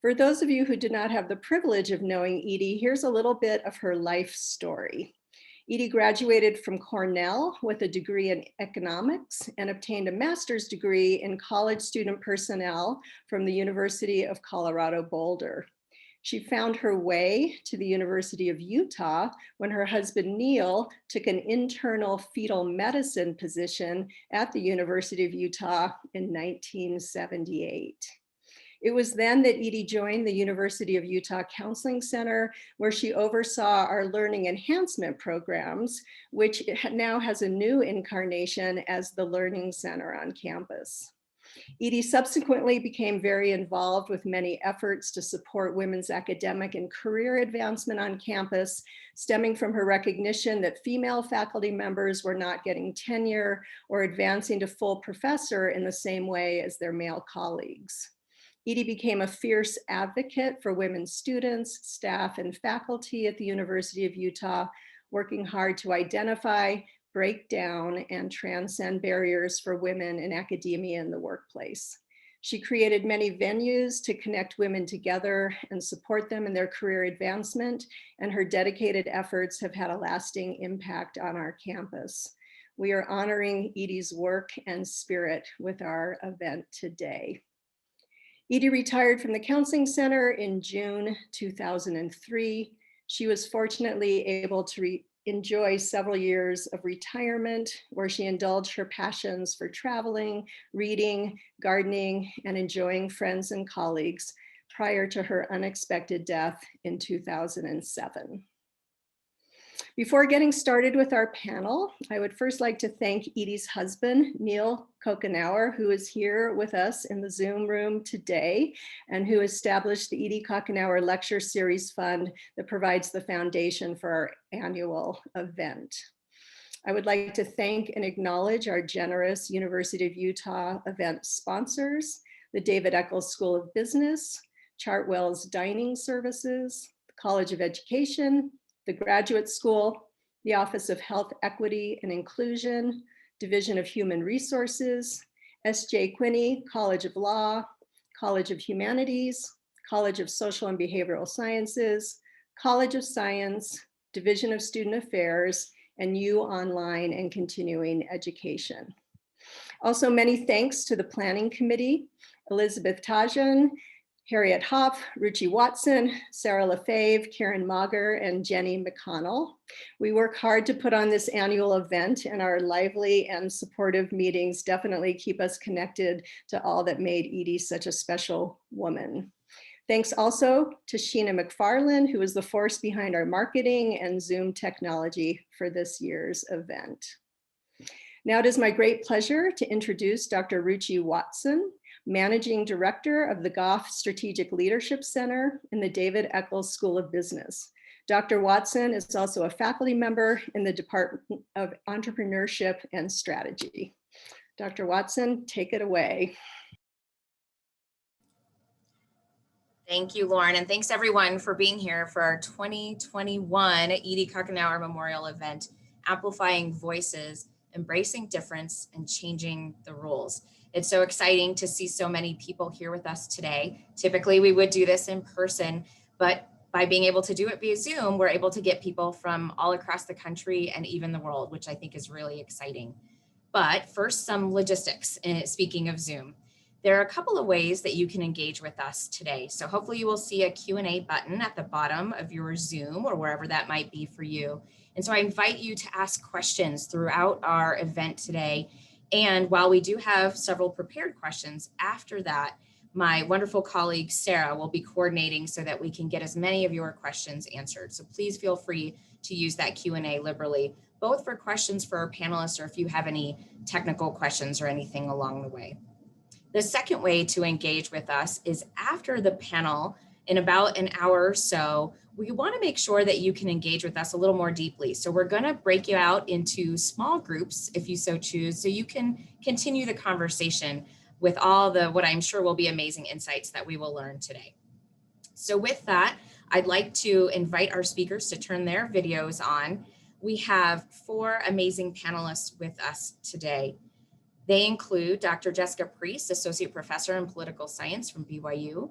For those of you who did not have the privilege of knowing Edie, here's a little bit of her life story. Edie graduated from Cornell with a degree in economics and obtained a master's degree in college student personnel from the University of Colorado Boulder. She found her way to the University of Utah when her husband Neil took an internal fetal medicine position at the University of Utah in 1978. It was then that Edie joined the University of Utah Counseling Center, where she oversaw our learning enhancement programs, which now has a new incarnation as the Learning Center on campus. Edie subsequently became very involved with many efforts to support women's academic and career advancement on campus, stemming from her recognition that female faculty members were not getting tenure or advancing to full professor in the same way as their male colleagues. Edie became a fierce advocate for women students, staff, and faculty at the University of Utah, working hard to identify, break down, and transcend barriers for women in academia and the workplace. She created many venues to connect women together and support them in their career advancement, and her dedicated efforts have had a lasting impact on our campus. We are honoring Edie's work and spirit with our event today. Edie retired from the Counseling Center in June 2003. She was fortunately able to enjoy several years of retirement where she indulged her passions for traveling, reading, gardening, and enjoying friends and colleagues prior to her unexpected death in 2007. Before getting started with our panel, I would first like to thank Edie's husband, Neil Kochenour, who is here with us in the Zoom room today and who established the Edie Kochenour Lecture Series Fund that provides the foundation for our annual event. I would like to thank and acknowledge our generous University of Utah event sponsors, the David Eccles School of Business, Chartwell's Dining Services, the College of Education, the Graduate School, the Office of Health Equity and Inclusion, Division of Human Resources, S.J. Quinney College of Law, College of Humanities, College of Social and Behavioral Sciences, College of Science, Division of Student Affairs, and U Online and Continuing Education. Also, many thanks to the Planning Committee, Elizabeth Tajan, Harriet Hoff, Ruchi Watson, Sarah Lefebvre, Karen Mager, and Jenny McConnell. We work hard to put on this annual event, and our lively and supportive meetings definitely keep us connected to all that made Edie such a special woman. Thanks also to Sheena McFarland, who is the force behind our marketing and Zoom technology for this year's event. Now it is my great pleasure to introduce Dr. Ruchi Watson, Managing Director of the Goff Strategic Leadership Center in the David Eccles School of Business. Dr. Watson is also a faculty member in the Department of Entrepreneurship and Strategy. Dr. Watson, take it away. Thank you, Lauren, and thanks everyone for being here for our 2021 Edie Kochenour Memorial Event, Amplifying Voices, Embracing Difference, and Changing the Rules. It's so exciting to see so many people here with us today. Typically, we would do this in person, but by being able to do it via Zoom, we're able to get people from all across the country and even the world, which I think is really exciting. But first, some logistics, speaking of Zoom. There are a couple of ways that you can engage with us today. So hopefully you will see a Q&A button at the bottom of your Zoom or wherever that might be for you. And so I invite you to ask questions throughout our event today. And while we do have several prepared questions, after that, my wonderful colleague, Sarah, will be coordinating so that we can get as many of your questions answered. So please feel free to use that Q&A liberally, both for questions for our panelists or if you have any technical questions or anything along the way. The second way to engage with us is after the panel in about an hour or so. We want to make sure that you can engage with us a little more deeply. So we're going to break you out into small groups if you so choose, so you can continue the conversation with all the what I'm sure will be amazing insights that we will learn today. So with that, I'd like to invite our speakers to turn their videos on. We have 4 amazing panelists with us today. They include Dr. Jessica Preece, Associate Professor in Political Science from BYU,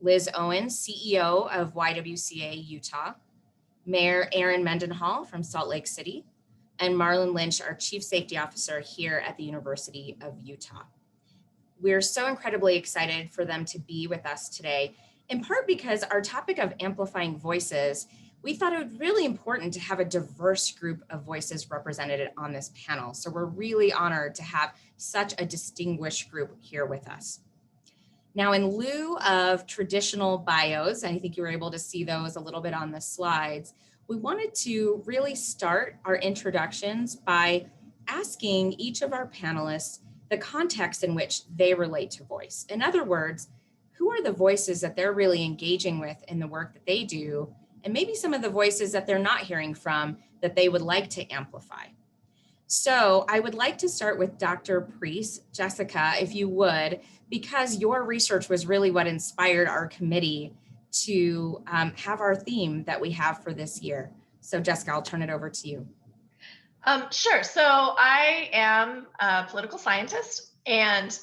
Liz Owens, CEO of YWCA Utah, Mayor Erin Mendenhall from Salt Lake City, and Marlon Lynch, our Chief Safety Officer here at the University of Utah. We're so incredibly excited for them to be with us today, in part because our topic of amplifying voices, we thought it was really important to have a diverse group of voices represented on this panel. So we're really honored to have such a distinguished group here with us. Now, in lieu of traditional bios, and I think you were able to see those a little bit on the slides, we wanted to really start our introductions by asking each of our panelists the context in which they relate to voice. In other words, who are the voices that they're really engaging with in the work that they do, and maybe some of the voices that they're not hearing from that they would like to amplify. So I would like to start with Dr. Preece. Jessica, if you would, because your research was really what inspired our committee to have our theme that we have for this year. So Jessica, I'll turn it over to you. Sure. So I am a political scientist, and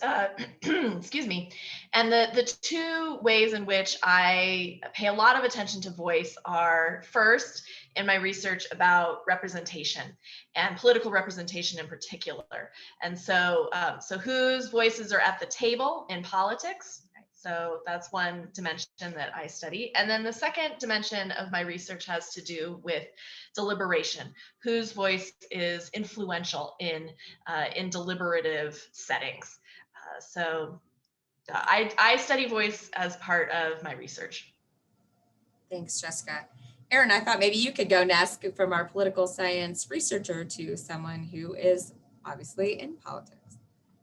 excuse me. And the two ways in which I pay a lot of attention to voice are, first, in my research about representation and political representation in particular. And so, so whose voices are at the table in politics? So that's one dimension that I study. And then the second dimension of my research has to do with deliberation, whose voice is influential in deliberative settings. I study voice as part of my research. Thanks, Jessica. Erin, I thought maybe you could go next from our political science researcher to someone who is obviously in politics.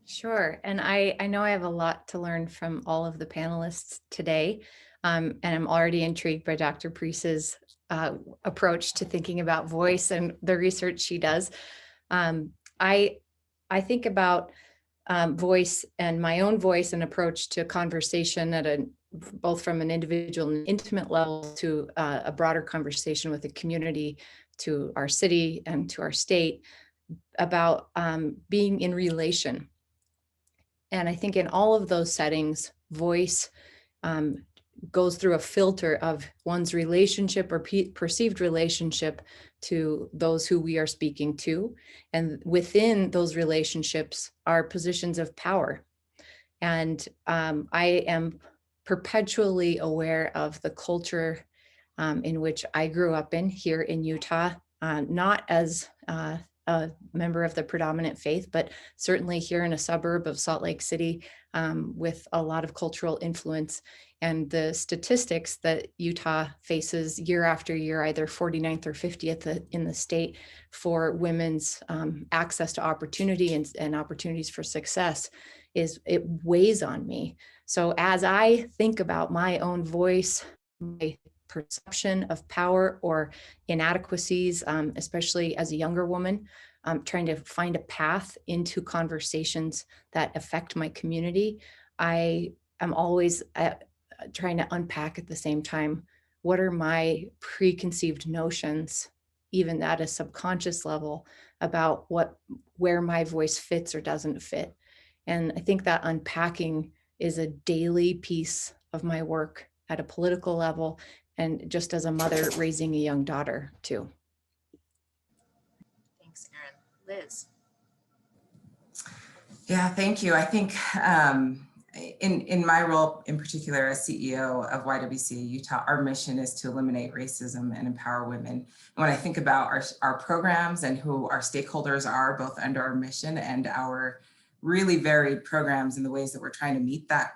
Sure. And I know I have a lot to learn from all of the panelists today. And I'm already intrigued by Dr. Preece's approach to thinking about voice and the research she does. I think about voice and my own voice and approach to conversation at both from an individual and intimate level to a broader conversation with the community, to our city and to our state, about being in relation. And I think in all of those settings, voice goes through a filter of one's relationship or perceived relationship to those who we are speaking to. And within those relationships are positions of power. And I am perpetually aware of the culture in which I grew up in here in Utah, not as a member of the predominant faith, but certainly here in a suburb of Salt Lake City with a lot of cultural influence. And the statistics that Utah faces year after year, either 49th or 50th in the state for women's access to opportunity and opportunities for success, it weighs on me. So as I think about my own voice, my perception of power or inadequacies, especially as a younger woman, trying to find a path into conversations that affect my community, I am always trying to unpack at the same time, what are my preconceived notions, even at a subconscious level, about where my voice fits or doesn't fit. And I think that unpacking is a daily piece of my work at a political level, and just as a mother raising a young daughter too. Thanks, Erin. Liz. Yeah, thank you. I think in my role in particular as CEO of YWCA Utah, our mission is to eliminate racism and empower women. And when I think about our programs and who our stakeholders are, both under our mission and our really varied programs and the ways that we're trying to meet that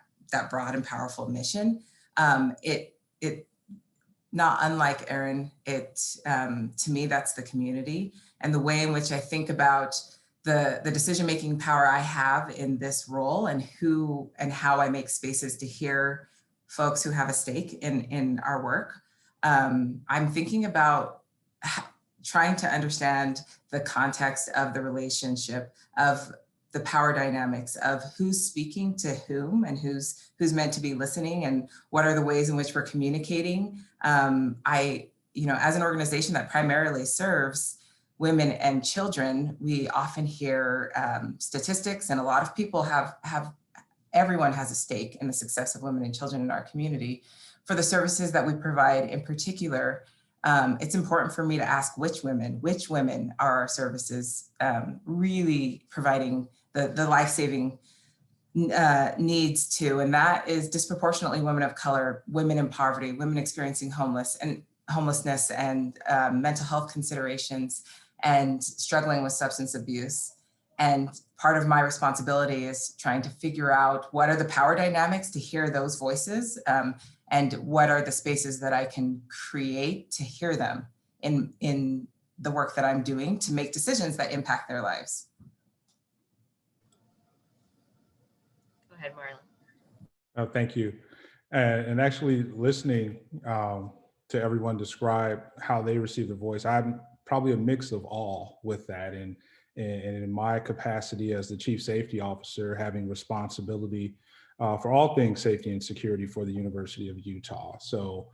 broad and powerful mission, it not unlike Erin, to me, that's the community and the way in which I think about the decision-making power I have in this role and who and how I make spaces to hear folks who have a stake in our work. I'm thinking about trying to understand the context of the relationship, of the power dynamics of who's speaking to whom and who's meant to be listening, and what are the ways in which we're communicating. As an organization that primarily serves women and children, we often hear statistics, and a lot of people have everyone has a stake in the success of women and children in our community. For the services that we provide in particular, it's important for me to ask which women are our services really providing the life-saving needs to, and that is disproportionately women of color, women in poverty, women experiencing homelessness and mental health considerations, and struggling with substance abuse. And part of my responsibility is trying to figure out what are the power dynamics to hear those voices, and what are the spaces that I can create to hear them in the work that I'm doing to make decisions that impact their lives. Go ahead, Marlon. Oh, thank you. And actually listening to everyone describe how they receive the voice, I'm probably a mix of all with that. And in my capacity as the Chief Safety Officer, having responsibility for all things safety and security for the University of Utah. So,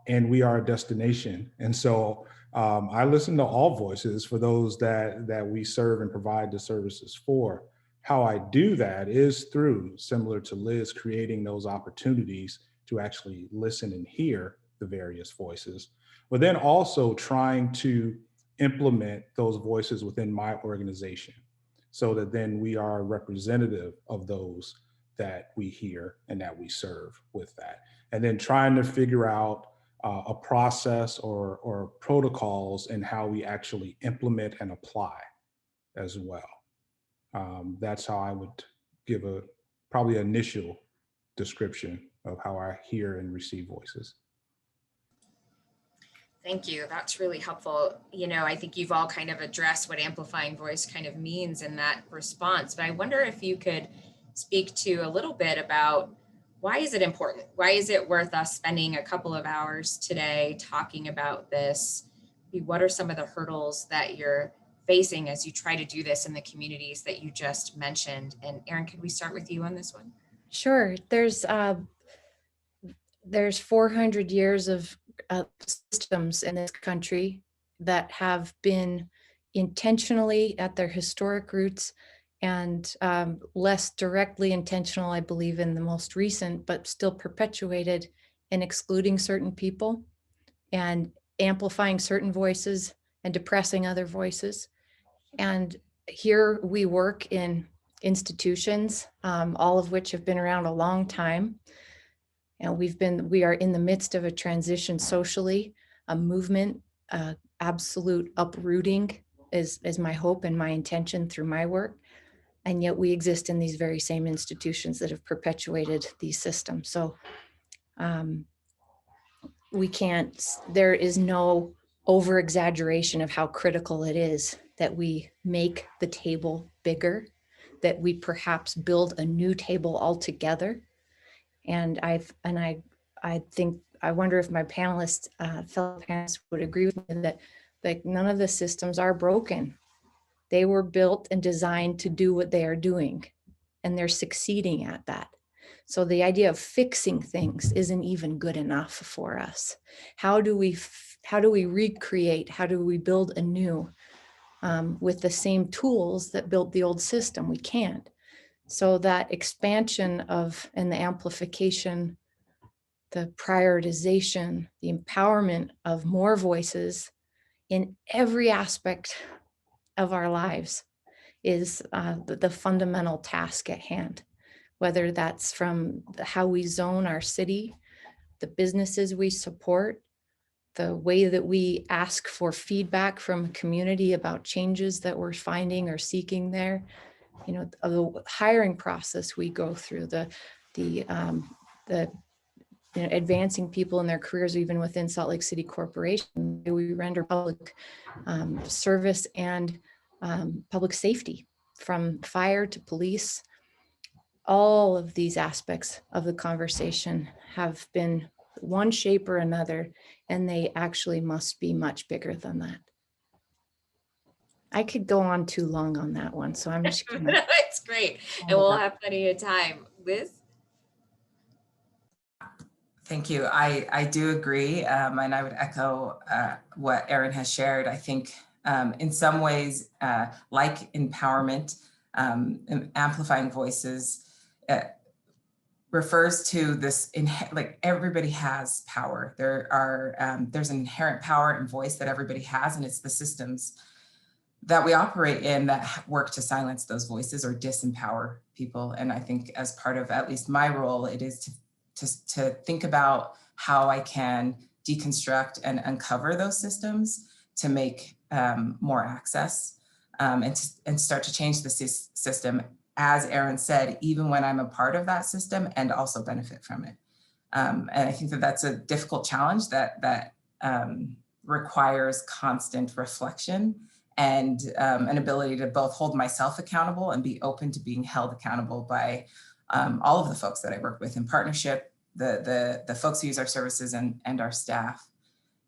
and we are a destination. And so I listen to all voices for those that we serve and provide the services for. How I do that is through, similar to Liz, creating those opportunities to actually listen and hear the various voices, but then also trying to implement those voices within my organization so that then we are representative of those that we hear and that we serve with that. And then trying to figure out a process or protocols and how we actually implement and apply as well. That's how I would give probably initial description of how I hear and receive voices. Thank you. That's really helpful. You know, I think you've all kind of addressed what amplifying voice kind of means in that response, but I wonder if you could speak to a little bit about why is it important? Why is it worth us spending a couple of hours today talking about this? What are some of the hurdles that you're facing as you try to do this in the communities that you just mentioned? And Erin, could we start with you on this one? Sure. There's 400 years of systems in this country that have been intentionally at their historic roots and less directly intentional, I believe, in the most recent, but still perpetuated in excluding certain people and amplifying certain voices and depressing other voices. And here we work in institutions, all of which have been around a long time. And we are in the midst of a transition socially, a movement, absolute uprooting is my hope and my intention through my work. And yet we exist in these very same institutions that have perpetuated these systems. So there is no over exaggeration of how critical it is that we make the table bigger, that we perhaps build a new table altogether. And I wonder if my fellow panelists would agree with me that none of the systems are broken. They were built and designed to do what they are doing, and they're succeeding at that. So the idea of fixing things isn't even good enough for us. How do we recreate? How do we build anew with the same tools that built the old system? We can't. So that expansion and the amplification, the prioritization, the empowerment of more voices in every aspect of our lives is the fundamental task at hand, whether that's from how we zone our city, the businesses we support, the way that we ask for feedback from a community about changes that we're finding or seeking there, the hiring process we go through, the advancing people in their careers, even within Salt Lake City Corporation. We render public service and public safety, from fire to police. All of these aspects of the conversation have been one shape or another, and they actually must be much bigger than that. I could go on too long on that one, so I'm just gonna. It's great, and we'll have plenty of time. Liz? Thank you. I do agree, and I would echo what Erin has shared. I think in some ways, like empowerment, amplifying voices refers to this, like everybody has power. There's an inherent power and voice that everybody has, and it's the systems that we operate in that work to silence those voices or disempower people. And I think as part of at least my role, it is to think about how I can deconstruct and uncover those systems to make more access and start to change the system, as Erin said, even when I'm a part of that system, and also benefit from it. And I think that that's a difficult challenge that requires constant reflection and an ability to both hold myself accountable and be open to being held accountable by all of the folks that I work with in partnership, the folks who use our services and our staff.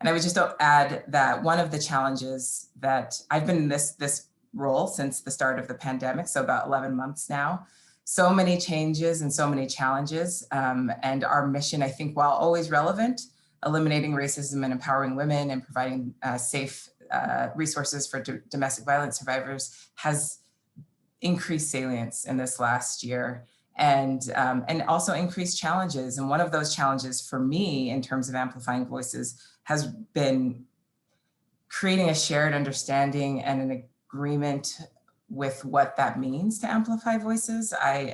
And I would just add that one of the challenges that I've been in this role since the start of the pandemic, so about 11 months now, so many changes and so many challenges. And our mission, I think, while always relevant, eliminating racism and empowering women and providing safe resources for domestic violence survivors, has increased salience in this last year, and also increased challenges. And one of those challenges for me in terms of amplifying voices has been creating a shared understanding and an agreement with what that means to amplify voices. I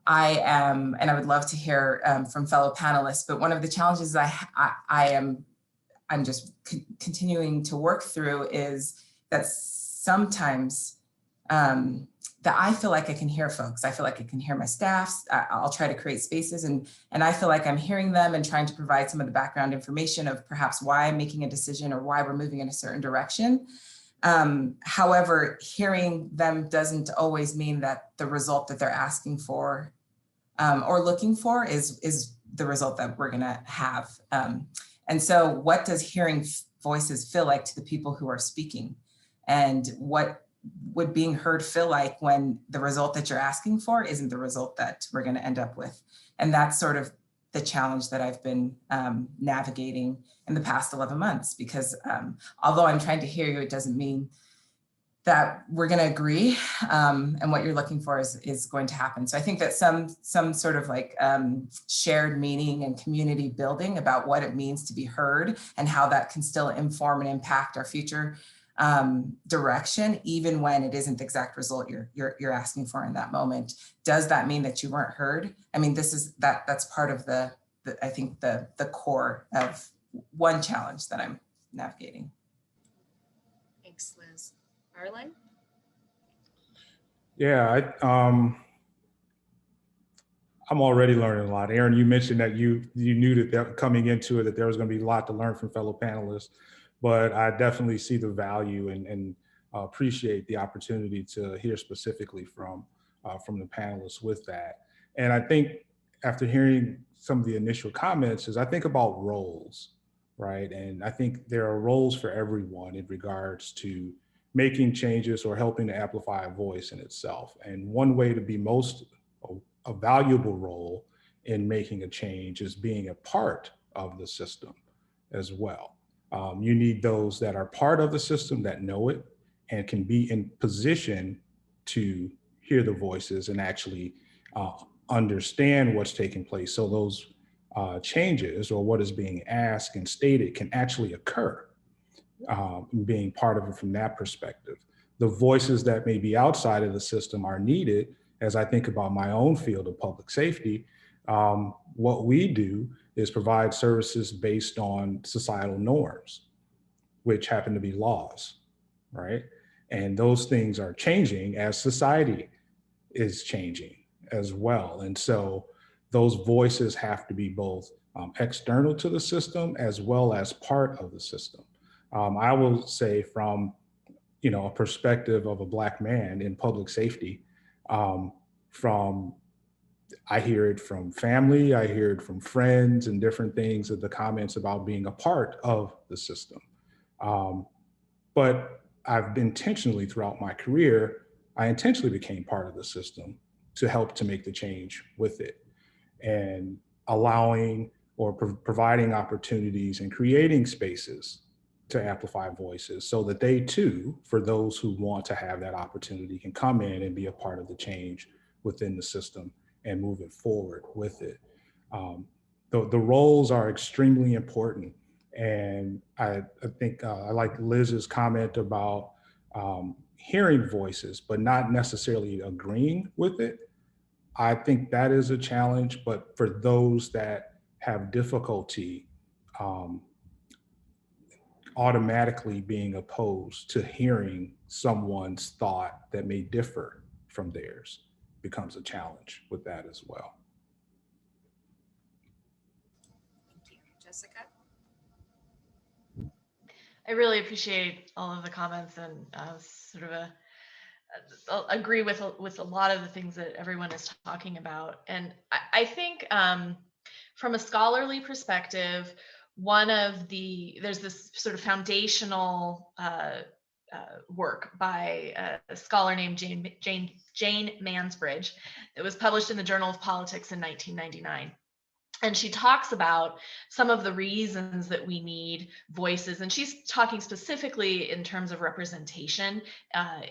am, and I would love to hear from fellow panelists, but one of the challenges I'm just continuing to work through is that sometimes that I feel like I can hear folks. I feel like I can hear my staffs. I'll try to create spaces and I feel like I'm hearing them and trying to provide some of the background information of perhaps why I'm making a decision or why we're moving in a certain direction. However, hearing them doesn't always mean that the result that they're asking for or looking for is the result that we're gonna have. And so what does hearing voices feel like to the people who are speaking? And what would being heard feel like when the result that you're asking for isn't the result that we're gonna end up with? And that's sort of the challenge that I've been navigating in the past 11 months, because although I'm trying to hear you, it doesn't mean that we're going to agree and what you're looking for is going to happen. So I think that some sort of like shared meaning and community building about what it means to be heard and how that can still inform and impact our future direction, even when it isn't the exact result you're asking for in that moment. Does that mean that you weren't heard? I mean, that's part of I think the core of one challenge that I'm navigating. Thanks, Liz. Marlon? Yeah, I'm already learning a lot. Erin, you mentioned that you knew that coming into it, that there was going to be a lot to learn from fellow panelists, but I definitely see the value and appreciate the opportunity to hear specifically from the panelists with that. And I think after hearing some of the initial comments, I think about roles, right? And I think there are roles for everyone in regards to making changes or helping to amplify a voice in itself. And one way to be most a valuable role in making a change is being a part of the system as well. You need those that are part of the system that know it and can be in position to hear the voices and actually understand what's taking place. So those changes or what is being asked and stated can actually occur. Being part of it from that perspective. The voices that may be outside of the system are needed. As I think about my own field of public safety, what we do is provide services based on societal norms, which happen to be laws, right? And those things are changing as society is changing as well. And so those voices have to be both external to the system as well as part of the system. I will say from, a perspective of a Black man in public safety, I hear it from family, I hear it from friends and different things of the comments about being a part of the system. But I've been intentionally throughout my career, I intentionally became part of the system to help to make the change with it and allowing or providing opportunities and creating spaces to amplify voices so that they too, for those who want to have that opportunity, can come in and be a part of the change within the system and moving forward with it. The roles are extremely important. And I think I like Liz's comment about hearing voices, but not necessarily agreeing with it. I think that is a challenge, but for those that have difficulty automatically being opposed to hearing someone's thought that may differ from theirs becomes a challenge with that as well. Thank you. Jessica? I really appreciate all of the comments and sort of agree with a lot of the things that everyone is talking about. And I think from a scholarly perspective, there's this sort of foundational work by a scholar named Jane Mansbridge that was published in the Journal of Politics in 1999. And she talks about some of the reasons that we need voices. And she's talking specifically in terms of representation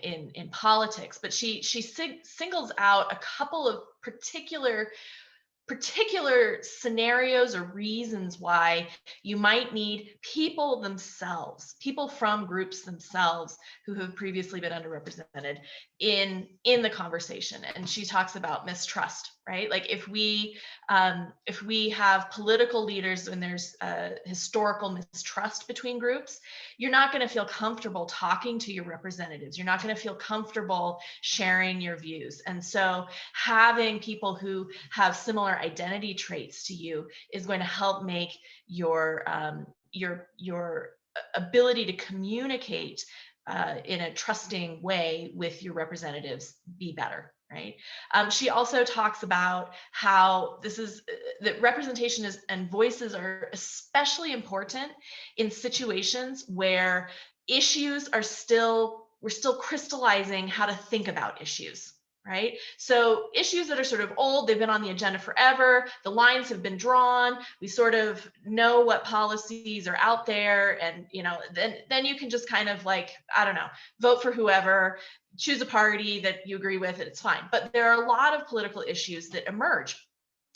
in politics. But she singles out a couple of particular scenarios or reasons why you might need people themselves, people from groups themselves who have previously been underrepresented in the conversation. And she talks about mistrust, right? Like if we have political leaders and there's historical mistrust between groups, you're not going to feel comfortable talking to your representatives. You're not going to feel comfortable sharing your views. And so having people who have similar identity traits to you is going to help make your ability to communicate in a trusting way with your representatives be better, right? She also talks about how that representation and voices are especially important in situations where we're still crystallizing how to think about issues. Right? So issues that are sort of old, they've been on the agenda forever, the lines have been drawn, we sort of know what policies are out there, and then you can just kind of like, I don't know, vote for whoever, choose a party that you agree with, and it's fine. But there are a lot of political issues that emerge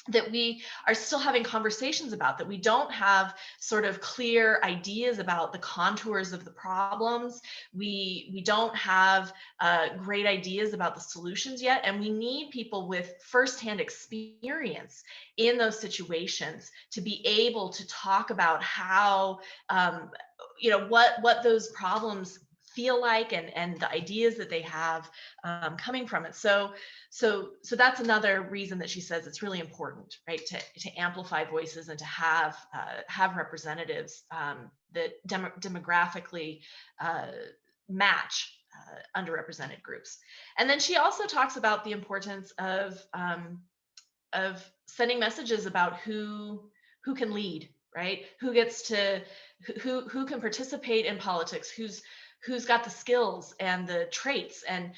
that we are still having conversations about, that we don't have sort of clear ideas about the contours of the problems. We don't have great ideas about the solutions yet. And we need people with firsthand experience in those situations to be able to talk about how, what those problems feel like and the ideas that they have coming from it. So that's another reason that she says it's really important, right, to amplify voices and to have representatives that demographically match underrepresented groups. And then she also talks about the importance of sending messages about who can lead, right? Who can participate in politics, who's got the skills and the traits and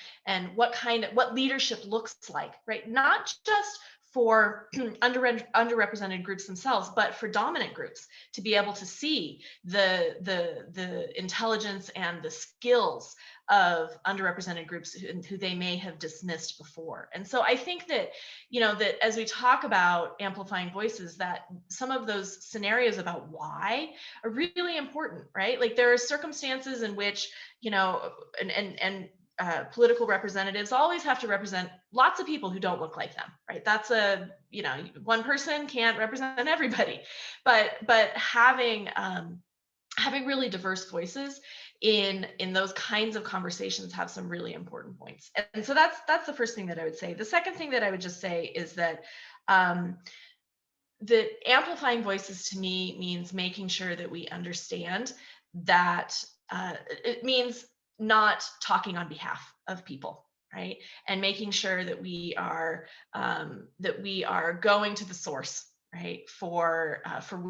what leadership looks like, right? Not just for underrepresented groups themselves, but for dominant groups to be able to see the intelligence and the skills of underrepresented groups who they may have dismissed before. And so I think that, that as we talk about amplifying voices, that some of those scenarios about why are really important, right? Like there are circumstances in which, political representatives always have to represent lots of people who don't look like them, right? That's one person can't represent everybody, but having really diverse voices in those kinds of conversations have some really important points. And so that's the first thing that I would say. The second thing that I would just say is that the amplifying voices to me means making sure that we understand that it means not talking on behalf of people, right? And making sure that we are going to the source, right, for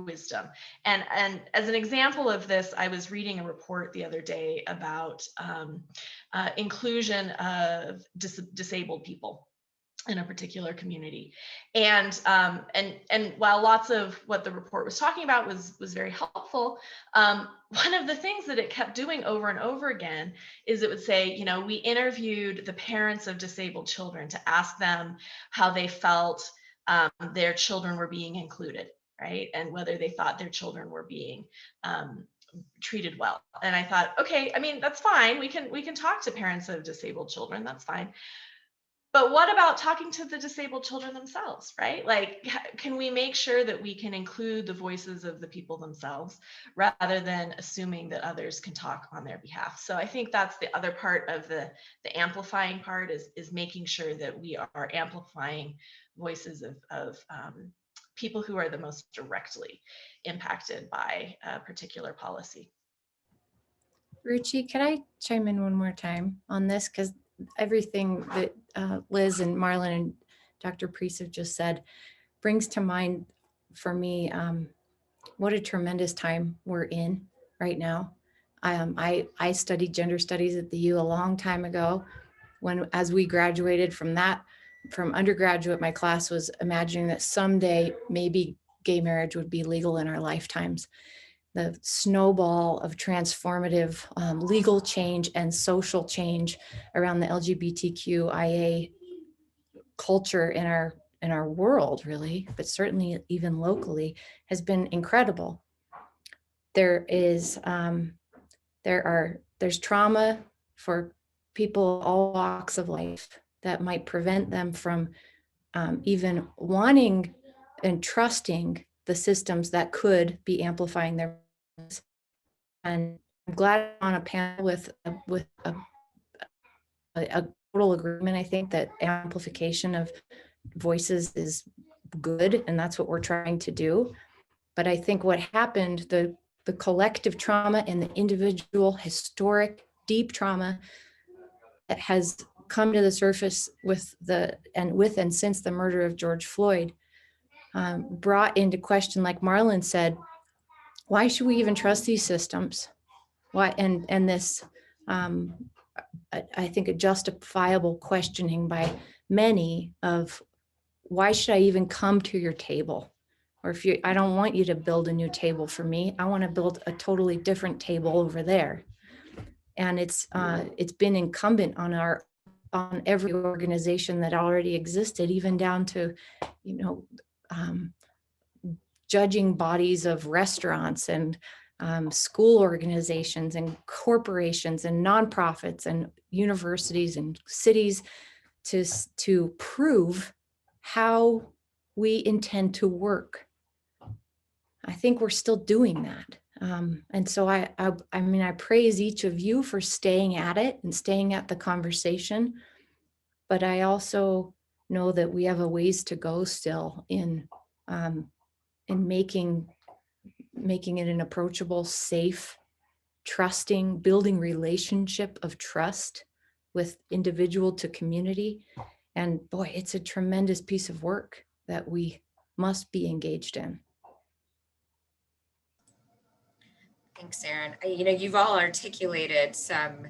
wisdom. And as an example of this, I was reading a report the other day about inclusion of disabled people. in a particular community. And while lots of what the report was talking about was very helpful, one of the things that it kept doing over and over again is it would say, you know, we interviewed the parents of disabled children to ask them how they felt their children were being included, right? And whether they thought their children were being treated well. And I thought, okay, I mean, that's fine. We can talk to parents of disabled children. That's fine. But what about talking to the disabled children themselves, right? Like, can we make sure that we can include the voices of the people themselves rather than assuming that others can talk on their behalf? So I think that's the other part of the amplifying part is making sure that we are amplifying voices of people who are the most directly impacted by a particular policy. Ruchi, can I chime in one more time on this? Because everything that Liz and Marlon and Dr. Preece have just said brings to mind for me what a tremendous time we're in right now. I studied gender studies at the U a long time ago. As we graduated from undergraduate, my class was imagining that someday maybe gay marriage would be legal in our lifetimes. The snowball of transformative legal change and social change around the LGBTQIA culture in our world, really, but certainly even locally, has been incredible. There's trauma for people of all walks of life that might prevent them from even wanting and trusting the systems that could be amplifying their voice. And I'm glad I'm on a panel with a total agreement. I think that amplification of voices is good, and that's what we're trying to do. But I think what happened, the collective trauma and the individual historic deep trauma that has come to the surface with and since the murder of George Floyd, brought into question, like Marlon said, why should we even trust these systems? Why? And this, I think, a justifiable questioning by many of, why should I even come to your table? Or I don't want you to build a new table for me. I want to build a totally different table over there. And it's been incumbent on every organization that already existed, even down to, judging bodies of restaurants and school organizations and corporations and nonprofits and universities and cities to prove how we intend to work. I think we're still doing that. And so I praise each of you for staying at it and staying at the conversation. But I also know that we have a ways to go still in making it an approachable, safe, trusting, building relationship of trust with individual to community. And boy, it's a tremendous piece of work that we must be engaged in. Thanks, Erin. You've all articulated some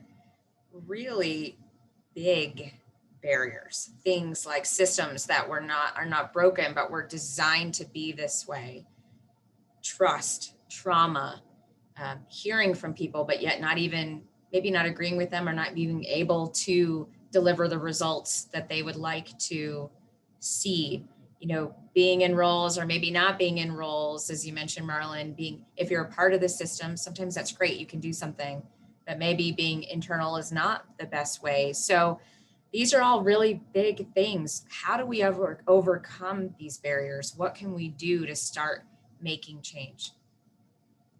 really big barriers, things like systems that are not broken, but were designed to be this way. Trust, trauma, hearing from people, but yet maybe not agreeing with them or not being able to deliver the results that they would like to see. Being in roles or maybe not being in roles, as you mentioned, Marlon, if you're a part of the system, sometimes that's great, you can do something, but maybe being internal is not the best way. So these are all really big things. How do we overcome these barriers? What can we do to start making change?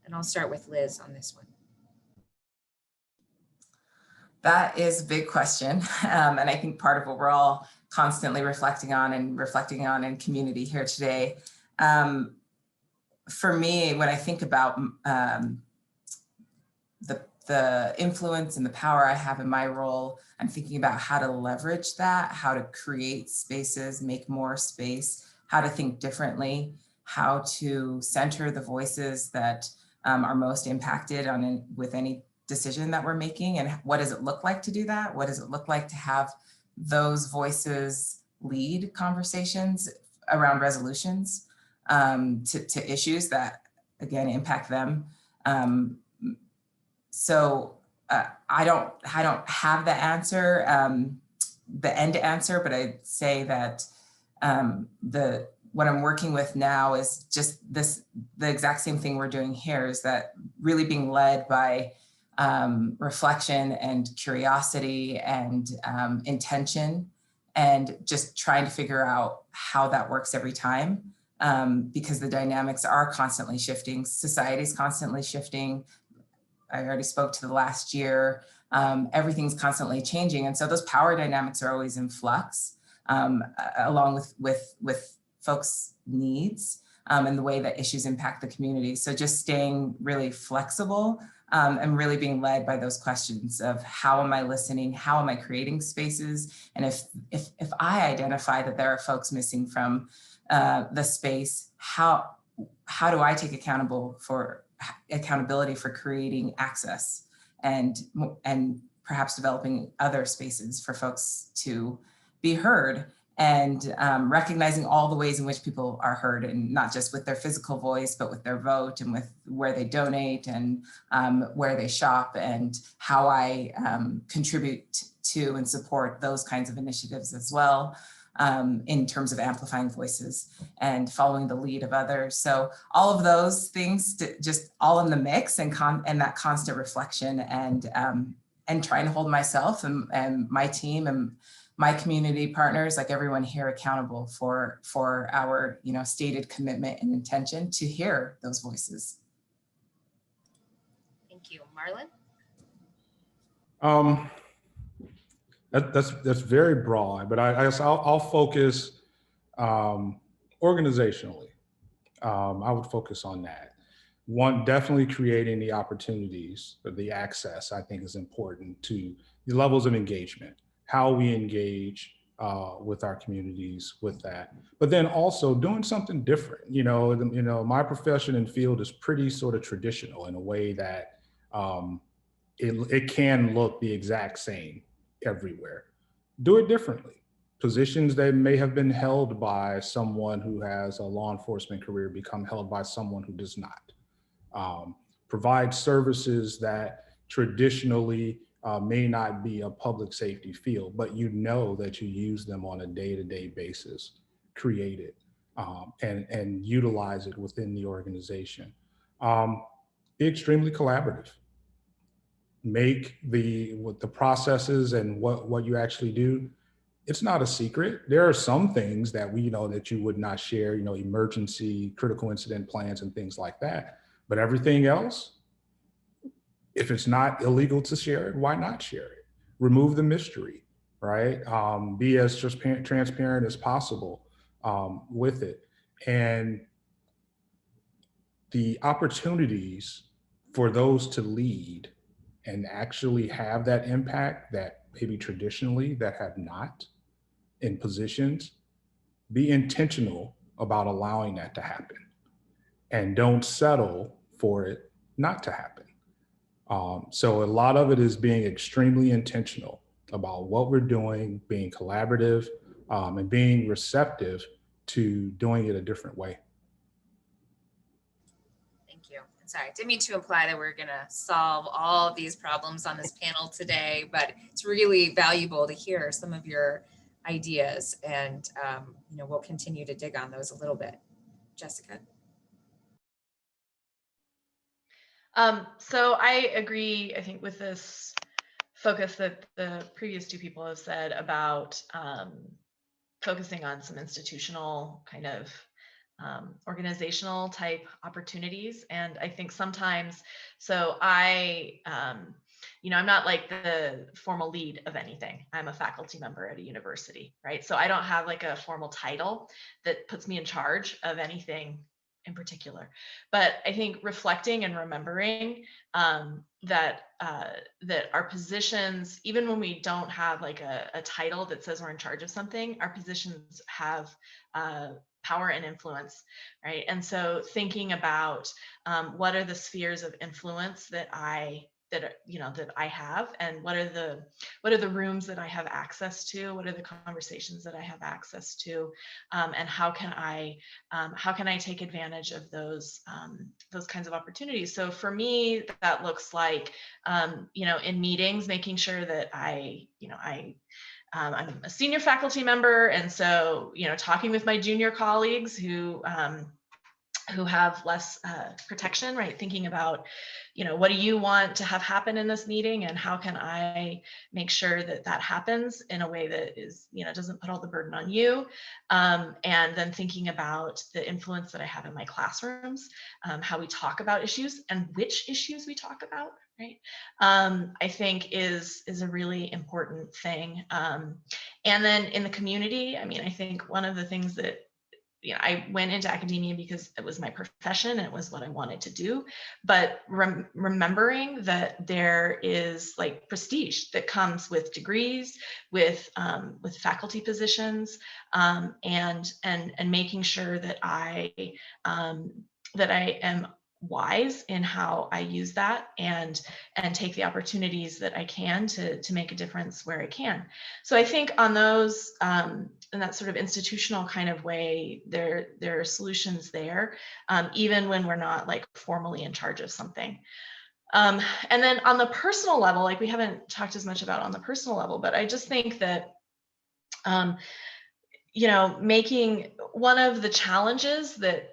And I'll start with Liz on this one. That is a big question. And I think part of what we're all constantly reflecting on in community here today. For me, when I think about the influence and the power I have in my role, I'm thinking about how to leverage that, how to create spaces, make more space, how to think differently, how to center the voices that are most impacted with any decision that we're making, and what does it look like to do that? What does it look like to have those voices lead conversations around resolutions to issues that, again, impact them. So I don't have the answer, the end answer, but I'd say that what I'm working with now is just the exact same thing we're doing here, is that really being led by reflection and curiosity and intention, and just trying to figure out how that works every time, because the dynamics are constantly shifting. Society's constantly shifting. I already spoke to the last year. Everything's constantly changing. And so those power dynamics are always in flux, along with folks' needs and the way that issues impact the community. So just staying really flexible and really being led by those questions of how am I listening? How am I creating spaces? And if I identify that there are folks missing from the space, how do I take accountability for creating access and perhaps developing other spaces for folks to be heard, and recognizing all the ways in which people are heard, and not just with their physical voice, but with their vote and with where they donate and where they shop, and how I contribute to and support those kinds of initiatives as well, in terms of amplifying voices and following the lead of others. So all of those things, just all in the mix, and that constant reflection, and trying to hold myself and my team and my community partners, like everyone here, accountable for our stated commitment and intention to hear those voices. Thank you. Marlon? That's very broad, but I guess I'll focus organizationally. I would focus on that. One, definitely creating the opportunities, or the access, I think, is important to the levels of engagement, how we engage with our communities with that. But then also doing something different. My profession and field is pretty sort of traditional in a way that it can look the exact same everywhere. Do it differently. Positions that may have been held by someone who has a law enforcement career become held by someone who does not. Provide services that traditionally may not be a public safety field, but that you use them on a day-to-day basis. Create it and utilize it within the organization. Be extremely collaborative. Make the processes and what you actually do, it's not a secret. There are some things that that you would not share, emergency, critical incident plans and things like that. But everything else, if it's not illegal to share it, why not share it? Remove the mystery, right? Be as transparent as possible with it. And the opportunities for those to lead and actually have that impact that maybe traditionally that have not in positions, be intentional about allowing that to happen, and don't settle for it not to happen. So a lot of it is being extremely intentional about what we're doing, being collaborative, and being receptive to doing it a different way. Thank you. I'm sorry, I didn't mean to imply that we're going to solve all of these problems on this panel today, but it's really valuable to hear some of your ideas, and we'll continue to dig on those a little bit. Jessica? So I agree, I think, with this focus that the previous two people have said about focusing on some institutional kind of organizational type opportunities. And I think sometimes, so I'm not like the formal lead of anything. I'm a faculty member at a university, right? So I don't have like a formal title that puts me in charge of anything in particular. But I think reflecting and remembering that our positions, even when we don't have like a title that says we're in charge of something, our positions have power and influence, right? And so thinking about what are the spheres of influence that I that I have, and what are the rooms that I have access to, what are the conversations that I have access to, and how can I take advantage of those kinds of opportunities. So for me, that looks like in meetings, making sure that I'm a senior faculty member, and so talking with my junior colleagues who have less protection, right? Thinking about, what do you want to have happen in this meeting, and how can I make sure that that happens in a way that is, doesn't put all the burden on you. And then thinking about the influence that I have in my classrooms, how we talk about issues and which issues we talk about, right? I think is a really important thing. And then in the community, I mean, I think one of the things that I went into academia because it was my profession and it was what I wanted to do. But remembering that there is like prestige that comes with degrees, with faculty positions, and making sure that I am wise in how I use that and take the opportunities that I can to make a difference where I can. So I think on those, in that sort of institutional kind of way, there are solutions there, even when we're not like formally in charge of something. And then on the personal level, like we haven't talked as much about on the personal level, but I just think that, making one of the challenges that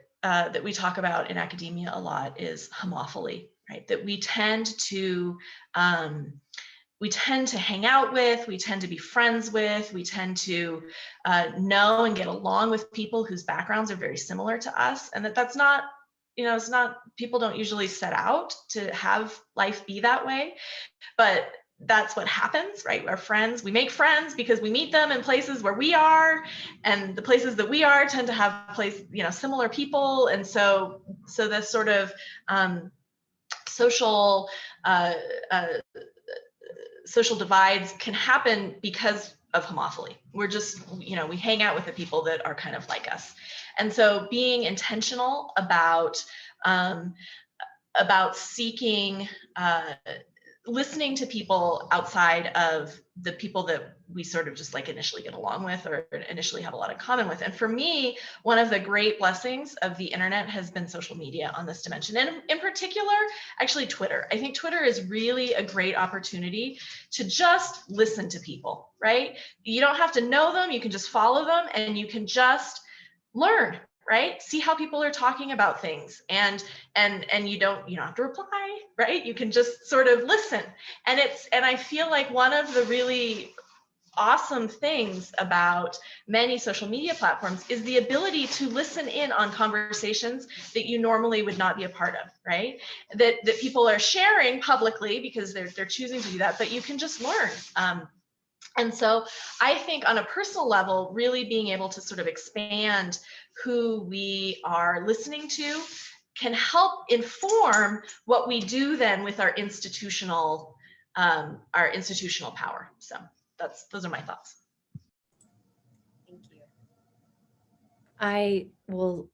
we talk about in academia a lot is homophily, right? That we tend to hang out with, we tend to be friends with, we tend to know and get along with people whose backgrounds are very similar to us, and that's not, it's not, people don't usually set out to have life be that way, but that's what happens, right? Our friends, we make friends because we meet them in places where we are, and the places that we are tend to have similar people. And so the sort of social divides can happen because of homophily. We're just, we hang out with the people that are kind of like us. And so being intentional about seeking, listening to people outside of the people that we sort of just like initially get along with or initially have a lot in common with. And for me, one of the great blessings of the internet has been social media on this dimension. And in particular, actually Twitter. I think Twitter is really a great opportunity to just listen to people, right? You don't have to know them. You can just follow them and you can just learn, right? See how people are talking about things, and you don't have to reply, right? You can just sort of listen. And I feel like one of the really awesome things about many social media platforms is the ability to listen in on conversations that you normally would not be a part of, right? That people are sharing publicly because they're choosing to do that, but you can just learn. And so I think on a personal level, really being able to sort of expand who we are listening to can help inform what we do then with our institutional power. So those are my thoughts. Thank you.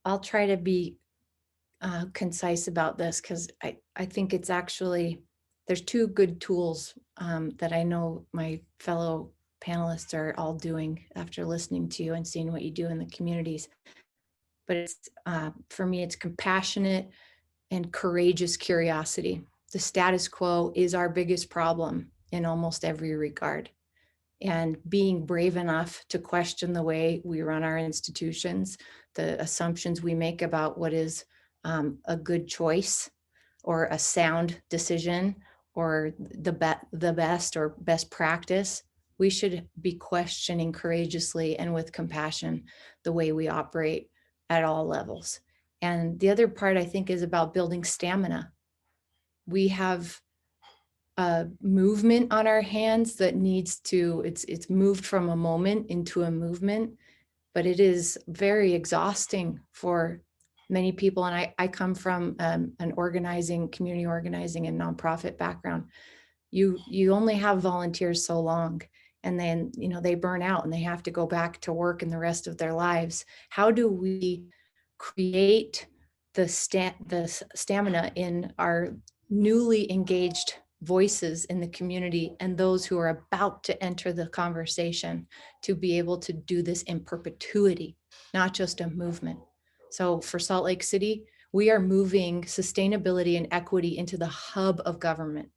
I'll try to be concise about this, because I think it's actually, there's two good tools that I know my fellow panelists are all doing after listening to you and seeing what you do in the communities. But it's for me, it's compassionate and courageous curiosity. The status quo is our biggest problem in almost every regard. And being brave enough to question the way we run our institutions, the assumptions we make about what is a good choice or a sound decision or the best or best practice, we should be questioning courageously and with compassion the way we operate at all levels. And the other part, I think, is about building stamina. We have a movement on our hands that needs to, it's moved from a moment into a movement, but it is very exhausting for many people. And I come from an community organizing and nonprofit background. You only have volunteers so long, and then, they burn out and they have to go back to work in the rest of their lives. How do we create the stamina in our newly engaged voices in the community and those who are about to enter the conversation to be able to do this in perpetuity, not just a movement. So for Salt Lake City, we are moving sustainability and equity into the hub of government,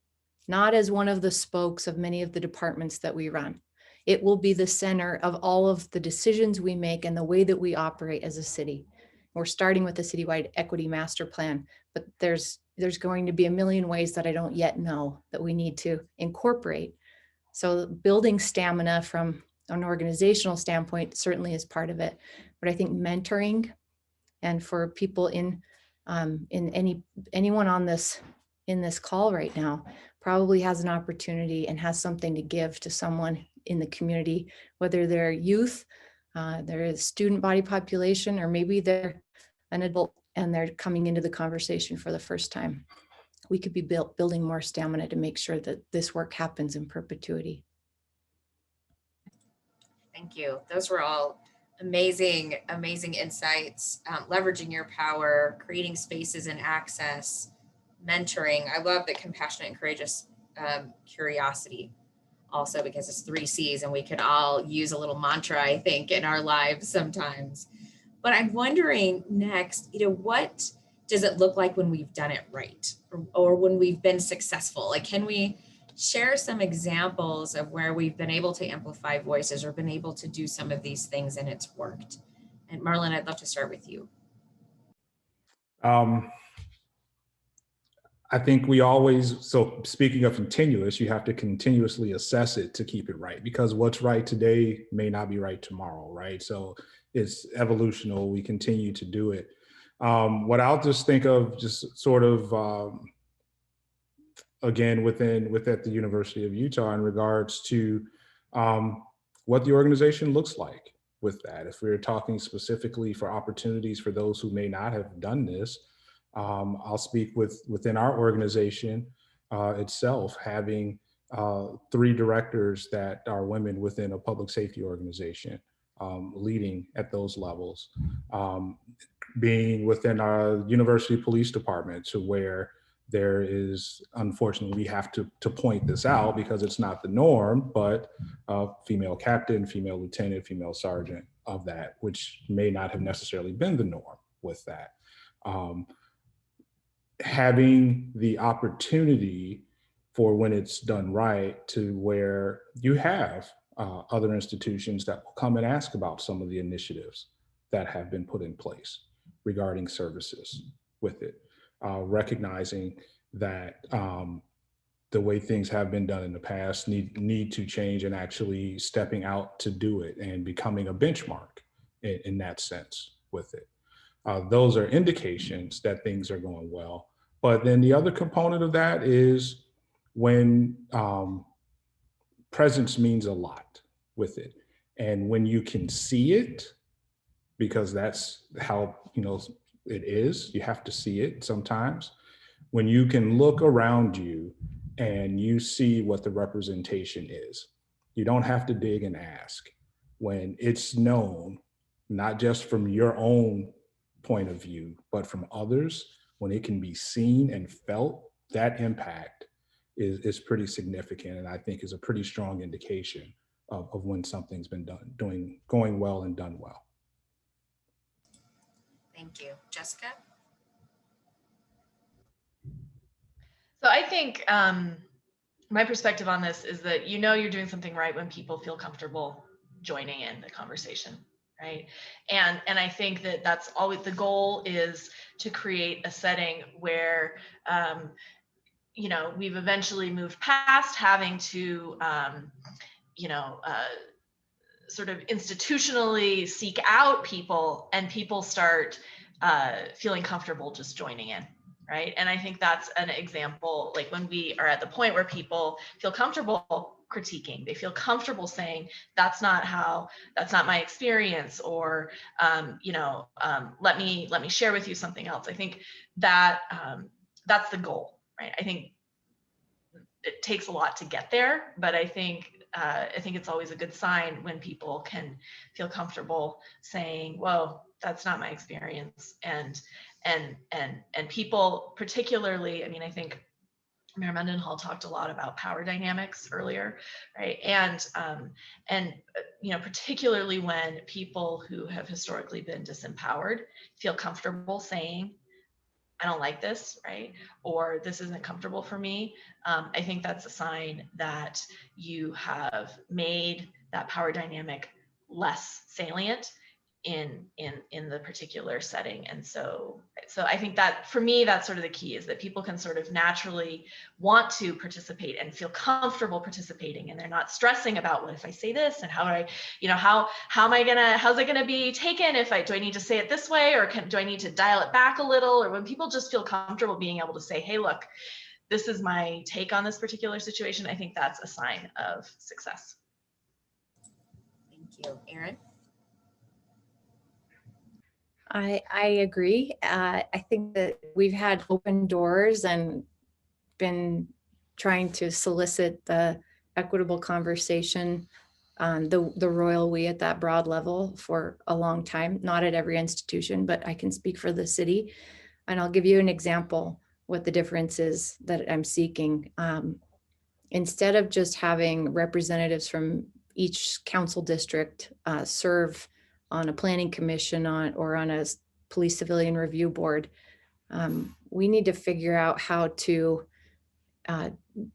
not as one of the spokes of many of the departments that we run. It will be the center of all of the decisions we make and the way that we operate as a city. We're starting with the citywide equity master plan, but there's going to be a million ways that I don't yet know that we need to incorporate. So building stamina from an organizational standpoint certainly is part of it, but I think mentoring, and for people in anyone on this in this call right now probably has an opportunity and has something to give to someone in the community, whether they're youth, they're a student body population, or maybe they're an adult and they're coming into the conversation for the first time. We could be building more stamina to make sure that this work happens in perpetuity. Thank you. Those were all amazing, amazing insights. Leveraging your power, creating spaces and access, mentoring. I love the compassionate and courageous curiosity also, because it's 3 C's and we could all use a little mantra, I think, in our lives sometimes. But I'm wondering next, what does it look like when we've done it right, or when we've been successful? Like, can we share some examples of where we've been able to amplify voices or been able to do some of these things and it's worked? And Marlon, I'd love to start with you. I think we always, so speaking of continuous, you have to continuously assess it to keep it right, because what's right today may not be right tomorrow, right? So it's evolutional, we continue to do it. What I'll just think of, just sort of, again, within at the University of Utah, in regards to what the organization looks like with that. If we're talking specifically for opportunities for those who may not have done this, I'll speak within our organization itself, having 3 directors that are women within a public safety organization, leading at those levels, being within our university police department, to where there is, unfortunately, we have to point this out because it's not the norm, but female captain, female lieutenant, female sergeant of that, which may not have necessarily been the norm with that. Having the opportunity for, when it's done right, to where you have other institutions that will come and ask about some of the initiatives that have been put in place regarding services with it, recognizing that the way things have been done in the past need to change, and actually stepping out to do it and becoming a benchmark in that sense with it. Those are indications that things are going well. But then the other component of that is when presence means a lot with it. And when you can see it, because that's how, it is, you have to see it sometimes. When you can look around you and you see what the representation is, you don't have to dig and ask. When it's known, not just from your own point of view, but from others, when it can be seen and felt, that impact is pretty significant, and I think is a pretty strong indication of when something's been going well and done well. Thank you. Jessica? So I think my perspective on this is that you're doing something right when people feel comfortable joining in the conversation, right? And I think that that's always the goal, is to create a setting where we've eventually moved past having to sort of institutionally seek out people, and people start feeling comfortable just joining in, right? And I think that's an example, like when we are at the point where people feel comfortable critiquing, they feel comfortable saying, that's not my experience, or let me share with you something else. I think that that's the goal, right? I think it takes a lot to get there, but I think it's always a good sign when people can feel comfortable saying, whoa, that's not my experience. And people particularly, I think Mayor Mendenhall talked a lot about power dynamics earlier, right? And you know, particularly when people who have historically been disempowered feel comfortable saying, I don't like this, right? Or this isn't comfortable for me. I think that's a sign that you have made that power dynamic less salient in the particular setting. And so I think that for me, that's sort of the key, is that people can sort of naturally want to participate and feel comfortable participating, and they're not stressing about, what if I say this, and how do I, you know, how's it gonna be taken if do I need to say it this way, or do I need to dial it back a little? Or when people just feel comfortable being able to say, hey, look, this is my take on this particular situation, I think that's a sign of success. Thank you. Erin? I agree. I think that we've had open doors and been trying to solicit the equitable conversation, the royal we at that broad level for a long time, not at every institution, but I can speak for the city. And I'll give you an example what the difference is that I'm seeking. Instead of just having representatives from each council district serve on a planning commission or on a police civilian review board, we need to figure out how to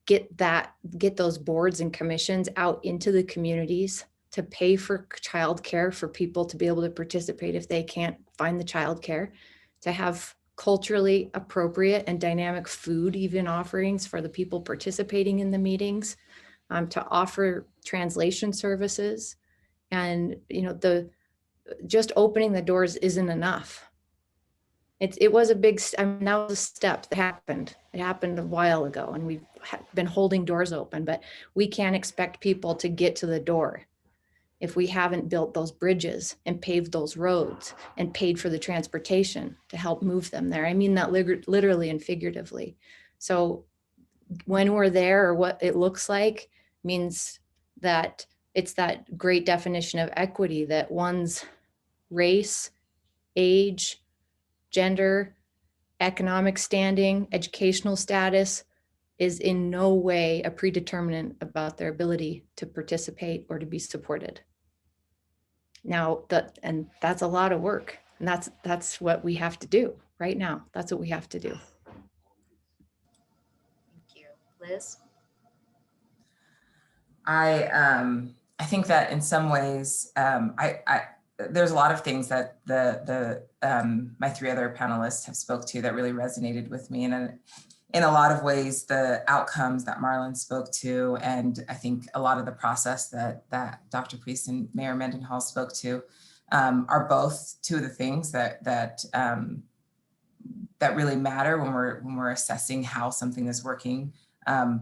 get those boards and commissions out into the communities to pay for childcare for people to be able to participate if they can't find the childcare, to have culturally appropriate and dynamic food even offerings for the people participating in the meetings, to offer translation services. And you know, just opening the doors isn't enough. It was a big, I mean, that was a step that happened. It happened a while ago, and we've been holding doors open, but we can't expect people to get to the door if we haven't built those bridges and paved those roads and paid for the transportation to help move them there. I mean that literally and figuratively. So when we're there, or what it looks like, means that it's that great definition of equity, that one's race, age, gender, economic standing, educational status is in no way a predeterminant about their ability to participate or to be supported. Now, and that's a lot of work, and that's what we have to do right now. That's what we have to do. Thank you. Liz? I think that in some ways, there's a lot of things that my three other panelists have spoke to that really resonated with me, and in a lot of ways, the outcomes that Marlon spoke to, and I think a lot of the process that Dr. Preece and Mayor Mendenhall spoke to, are both two of the things that really matter when we're assessing how something is working.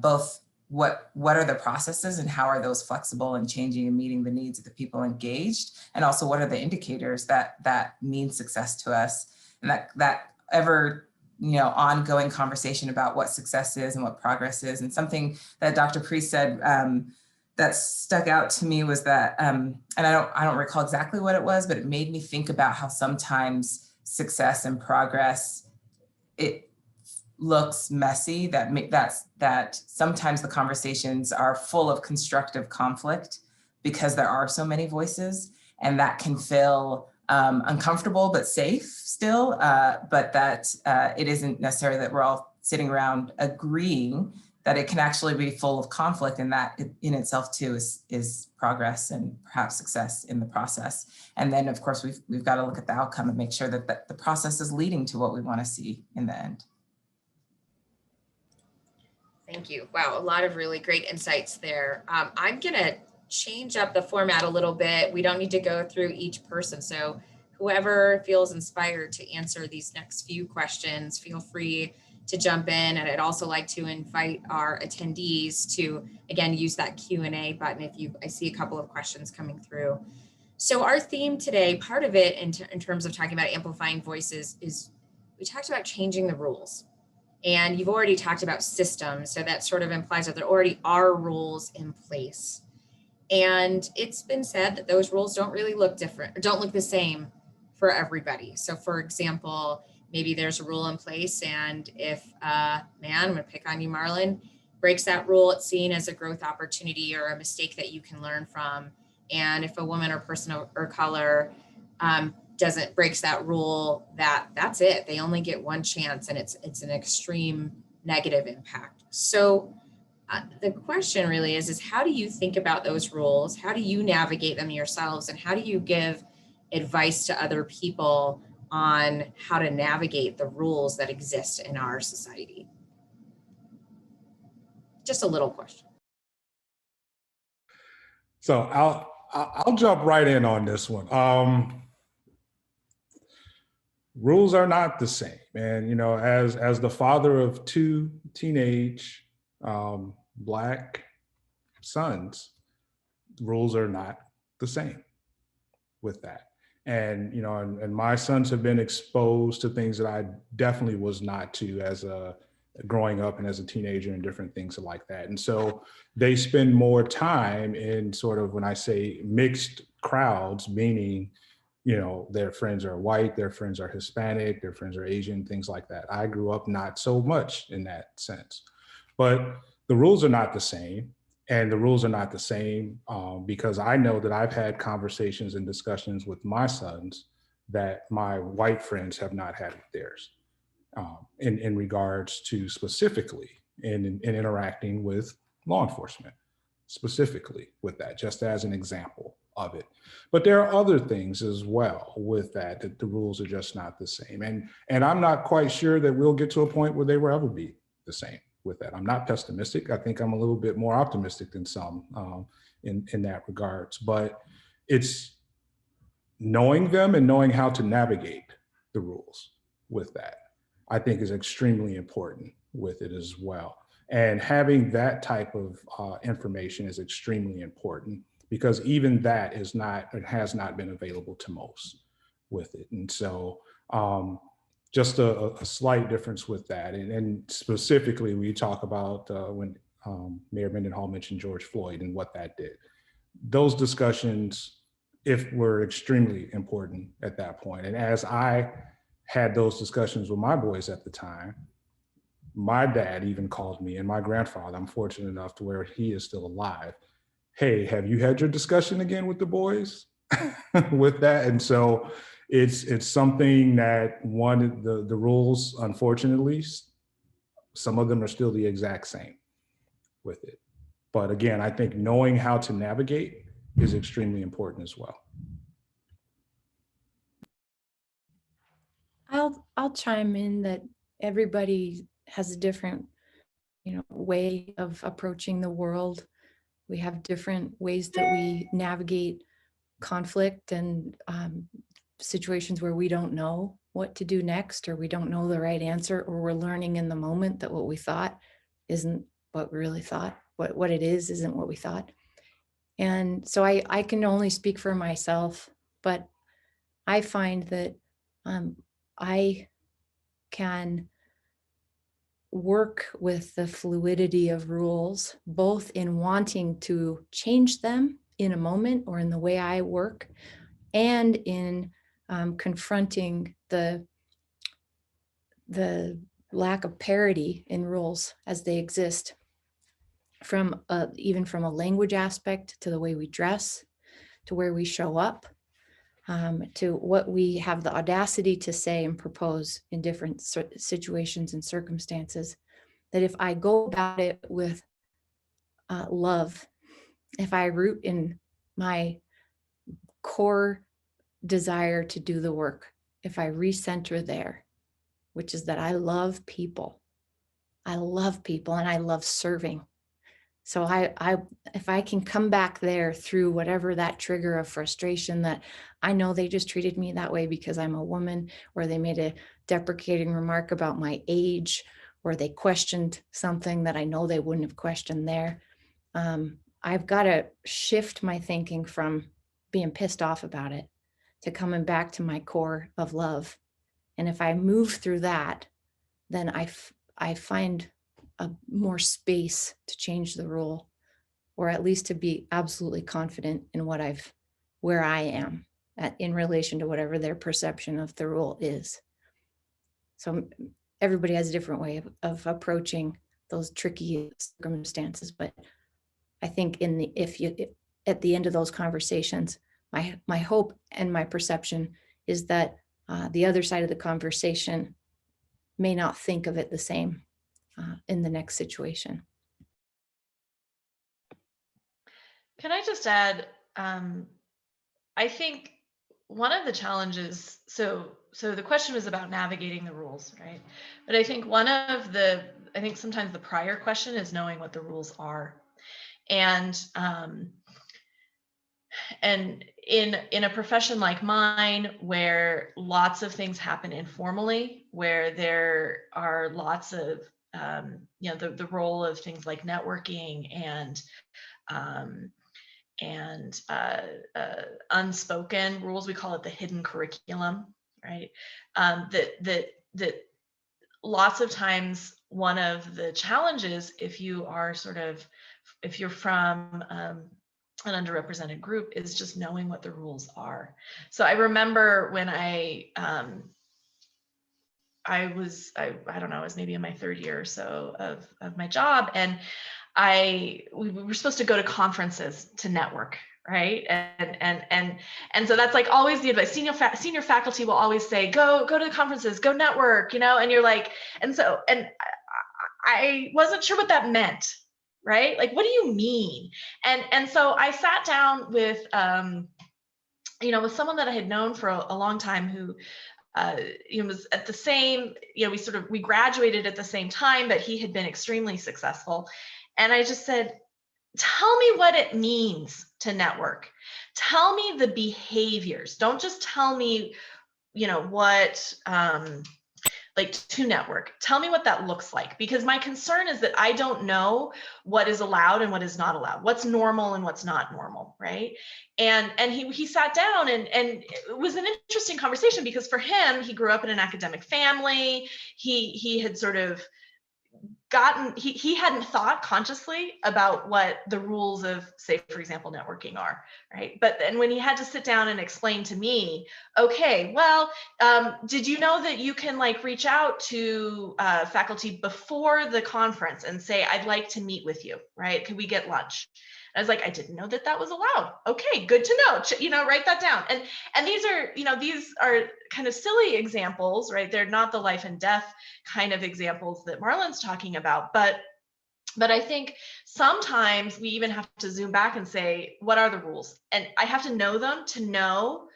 Both what are the processes and how are those flexible and changing and meeting the needs of the people engaged, and also what are the indicators that mean success to us, and that ever ongoing conversation about what success is and what progress is. And something that Dr. Preece said that stuck out to me was that, and I don't recall exactly what it was, but it made me think about how sometimes success and progress, it looks messy, that sometimes the conversations are full of constructive conflict because there are so many voices, and that can feel uncomfortable but safe still, but that it isn't necessarily that we're all sitting around agreeing, that it can actually be full of conflict, and that in itself too is progress and perhaps success in the process. And then of course we've got to look at the outcome and make sure that the process is leading to what we want to see in the end. Thank you. Wow, a lot of really great insights there. I'm gonna change up the format a little bit. We don't need to go through each person. So whoever feels inspired to answer these next few questions, feel free to jump in. And I'd also like to invite our attendees to, again, use that Q&A button I see a couple of questions coming through. So our theme today, part of it in terms of talking about amplifying voices, is we talked about changing the rules. And you've already talked about systems. So that sort of implies that there already are rules in place. And it's been said that those rules don't really look different, or don't look the same for everybody. So for example, maybe there's a rule in place, and if a man, I'm gonna pick on you, Marlon, breaks that rule, it's seen as a growth opportunity or a mistake that you can learn from. And if a woman or person of color breaks that rule, that's it. They only get one chance, and it's an extreme negative impact. So the question really is how do you think about those rules? How do you navigate them yourselves? And how do you give advice to other people on how to navigate the rules that exist in our society? Just a little question. So I'll jump right in on this one. Rules are not the same, and you know, as the father of two teenage Black sons, rules are not the same with that. And you know, and my sons have been exposed to things that I definitely was not to as a growing up and as a teenager and different things like that. And so they spend more time in sort of, when I say mixed crowds, meaning, you know, their friends are white, their friends are Hispanic, their friends are Asian, things like that. I grew up not so much in that sense, but the rules are not the same. And the rules are not the same because I know that I've had conversations and discussions with my sons that my white friends have not had with theirs. In regards to specifically in interacting with law enforcement, specifically with that, just as an example of it. But there are other things as well with that the rules are just not the same. And I'm not quite sure that we'll get to a point where they will ever be the same with that. I'm not pessimistic. I think I'm a little bit more optimistic than some in that regards. But it's knowing them and knowing how to navigate the rules with that, I think, is extremely important with it as well. And having that type of information is extremely important because even that is not, it has not been available to most with it. And so just a slight difference with that. And specifically, we talk about when Mayor Mendenhall mentioned George Floyd and what that did. Those discussions, if were extremely important at that point. And as I had those discussions with my boys at the time, my dad even called me, and my grandfather, I'm fortunate enough to where he is still alive. Hey, have you had your discussion again with the boys with that? And so it's something that the rules, unfortunately, some of them are still the exact same with it. But again, I think knowing how to navigate is extremely important as well. I'll chime in that everybody has a different, way of approaching the world. We have different ways that we navigate conflict and situations where we don't know what to do next, or we don't know the right answer, or we're learning in the moment that what we thought isn't what we really thought. What it is isn't what we thought. And so I can only speak for myself, but I find that I can work with the fluidity of rules, both in wanting to change them in a moment or in the way I work, and in confronting the lack of parity in rules as they exist, from even from a language aspect to the way we dress, to where we show up, to what we have the audacity to say and propose in different situations and circumstances. That if I go about it with love, if I root in my core desire to do the work, if I recenter there, which is that I love people and I love serving. So if I can come back there through whatever that trigger of frustration that I know they just treated me that way because I'm a woman, or they made a deprecating remark about my age, or they questioned something that I know they wouldn't have questioned there. I've got to shift my thinking from being pissed off about it to coming back to my core of love. And if I move through that, then I find a more space to change the rule, or at least to be absolutely confident in where I am in relation to whatever their perception of the rule is. So everybody has a different way of approaching those tricky circumstances. But I think at the end of those conversations, my hope and my perception is that the other side of the conversation may not think of it the same in the next situation. Can I just add, I think one of the challenges, so the question was about navigating the rules, right? But I think I think sometimes the prior question is knowing what the rules are. And in a profession like mine, where lots of things happen informally, where there are lots of, the role of things like networking and unspoken rules, we call it the hidden curriculum, right? That lots of times one of the challenges, if you're from an underrepresented group, is just knowing what the rules are. So I remember when I don't know, I was maybe in my third year or so of my job, and we were supposed to go to conferences to network, right? And so that's like always the advice. Senior faculty will always say, go to the conferences, go network, and you're like, and I wasn't sure what that meant, right? Like, what do you mean? And so I sat down with with someone that I had known for a long time, who was at the same, we graduated at the same time, but he had been extremely successful. And I just said, tell me what it means to network. Tell me the behaviors. Don't just tell me, what, to network. Tell me what that looks like, because my concern is that I don't know what is allowed and what is not allowed, what's normal and what's not normal, right? And he sat down, and it was an interesting conversation, because for him, he grew up in an academic family. He had sort of he hadn't thought consciously about what the rules of, say, for example, networking are, right? But then when he had to sit down and explain to me, okay, well, did you know that you can reach out to faculty before the conference and say, I'd like to meet with you, right? Could we get lunch? I was like, I didn't know that was allowed. Okay, good to know. Write that down. And these are kind of silly examples, right? They're not the life and death kind of examples that Marlon's talking about, but I think sometimes we even have to zoom back and say, what are the rules? And I have to know them to know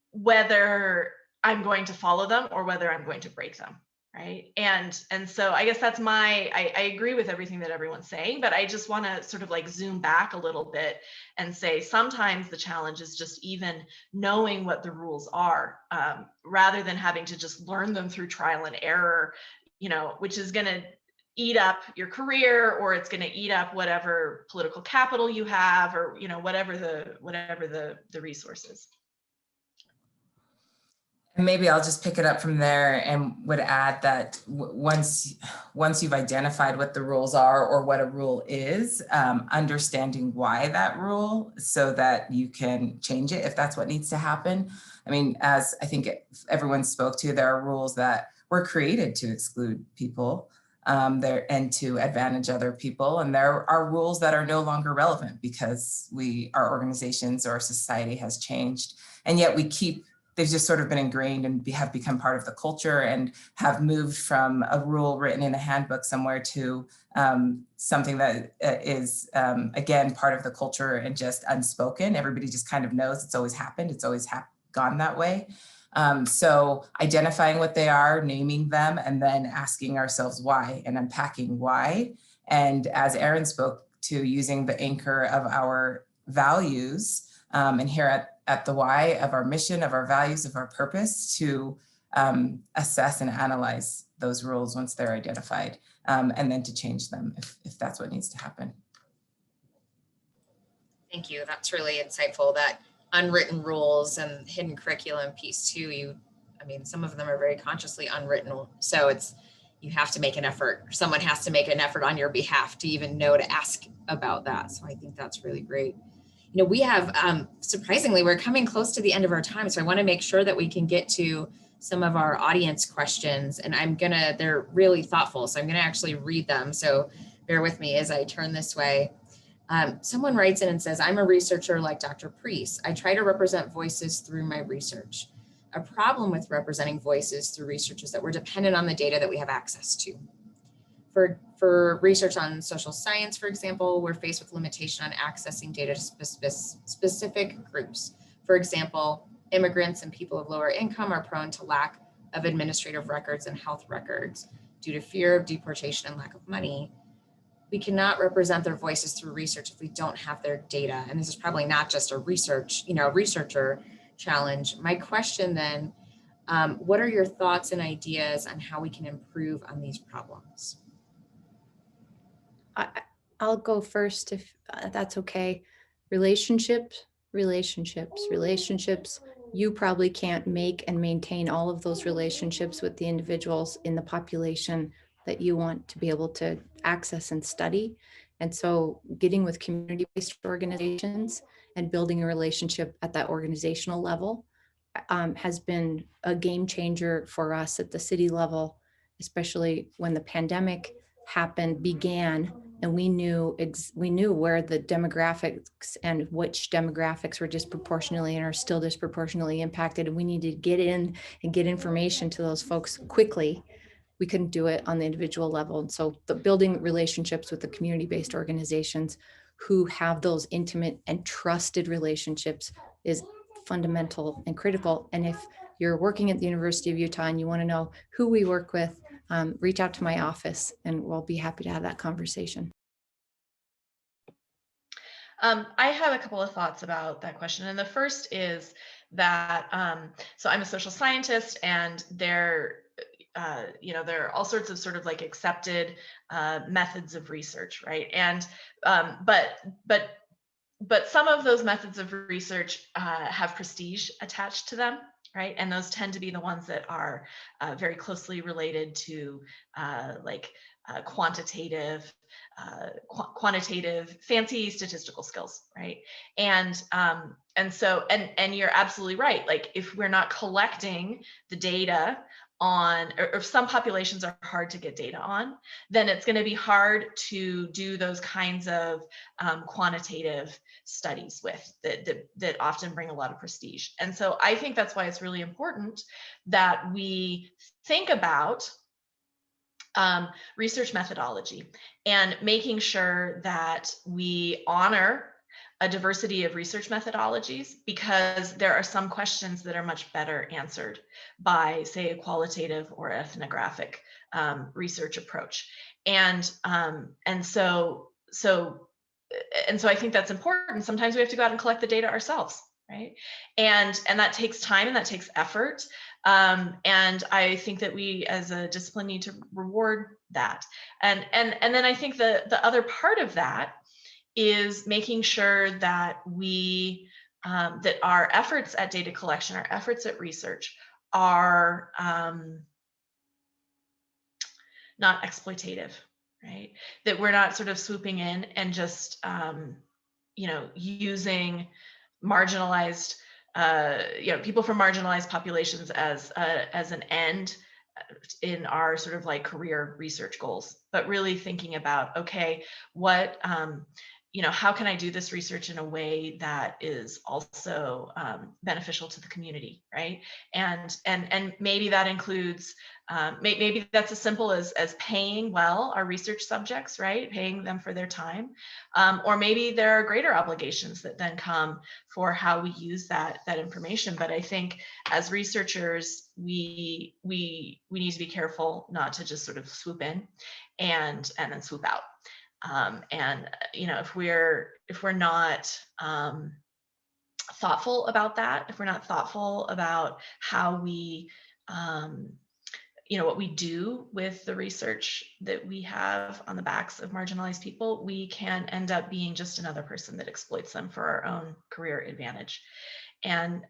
whether I'm going to follow them or whether I'm going to break them. Right. And so I guess that's I agree with everything that everyone's saying, but I just want to sort of zoom back a little bit and say, sometimes the challenge is just even knowing what the rules are, rather than having to just learn them through trial and error, which is going to eat up your career, or it's going to eat up whatever political capital you have, or, whatever the resources. And maybe I'll just pick it up from there and would add that once you've identified what the rules are or what a rule is, understanding why that rule, so that you can change it if that's what needs to happen. I mean, as I think everyone spoke to, there are rules that were created to exclude people and to advantage other people. And there are rules that are no longer relevant because our organizations or our society has changed. And yet they've just sort of been ingrained and have become part of the culture, and have moved from a rule written in a handbook somewhere to something that is, again, part of the culture and just unspoken. Everybody just kind of knows it's always happened. It's always gone that way. So identifying what they are, naming them, and then asking ourselves why, and unpacking why. And as Erin spoke to, using the anchor of our values, and here at the why of our mission, of our values, of our purpose, to assess and analyze those rules once they're identified, and then to change them if that's what needs to happen. Thank you. That's really insightful. That unwritten rules and hidden curriculum piece too. Some of them are very consciously unwritten. So you have to make an effort. Someone has to make an effort on your behalf to even know to ask about that. So I think that's really great. We have, surprisingly, we're coming close to the end of our time. So I want to make sure that we can get to some of our audience questions, and they're really thoughtful, so I'm gonna actually read them. So bear with me as I turn this way. Someone writes in and says, I'm a researcher like Dr. Preece. I try to represent voices through my research. A problem with representing voices through research is that we're dependent on the data that we have access to. For research on social science, for example, we're faced with limitation on accessing data to specific groups. For example, immigrants and people of lower income are prone to lack of administrative records and health records due to fear of deportation and lack of money. We cannot represent their voices through research if we don't have their data. And this is probably not just a researcher challenge. My question then, what are your thoughts and ideas on how we can improve on these problems? I'll go first if that's okay. Relationships. You probably can't make and maintain all of those relationships with the individuals in the population that you want to be able to access and study. And so getting with community-based organizations and building a relationship at that organizational level has been a game changer for us at the city level, especially when the pandemic began, and we knew where the demographics and which demographics were disproportionately and are still disproportionately impacted. And we needed to get in and get information to those folks quickly. We couldn't do it on the individual level. And so the building relationships with the community-based organizations who have those intimate and trusted relationships is fundamental and critical. And if you're working at the University of Utah and you want to know who we work with, reach out to my office and we'll be happy to have that conversation. I have a couple of thoughts about that question. And the first is that, so I'm a social scientist, and there are all sorts of sort of like accepted methods of research, right? And, but some of those methods of research have prestige attached to them, right? And those tend to be the ones that are very closely related to quantitative, fancy statistical skills, right? And so you're absolutely right. Like, if we're not collecting the data on, or if some populations are hard to get data on, then it's going to be hard to do those kinds of quantitative studies with that often bring a lot of prestige. And so I think that's why it's really important that we think about research methodology and making sure that we honor a diversity of research methodologies, because there are some questions that are much better answered by, say, a qualitative or ethnographic research approach. And so I think that's important. Sometimes we have to go out and collect the data ourselves, right? And that takes time and that takes effort. And I think that we as a discipline need to reward that. And then I think the other part of that is making sure that that our efforts at data collection, our efforts at research are not exploitative, right? That we're not sort of swooping in and just using marginalized people from marginalized populations as an end in our sort of like career research goals, but really thinking about, okay, what how can I do this research in a way that is also beneficial to the community, right? And maybe that includes maybe that's as simple as paying well our research subjects, right? Paying them for their time, or maybe there are greater obligations that then come for how we use that information. But I think as researchers, we need to be careful not to just sort of swoop in and then swoop out. If we're not thoughtful about that, if we're not thoughtful about how we, what we do with the research that we have on the backs of marginalized people, we can end up being just another person that exploits them for our own career advantage. And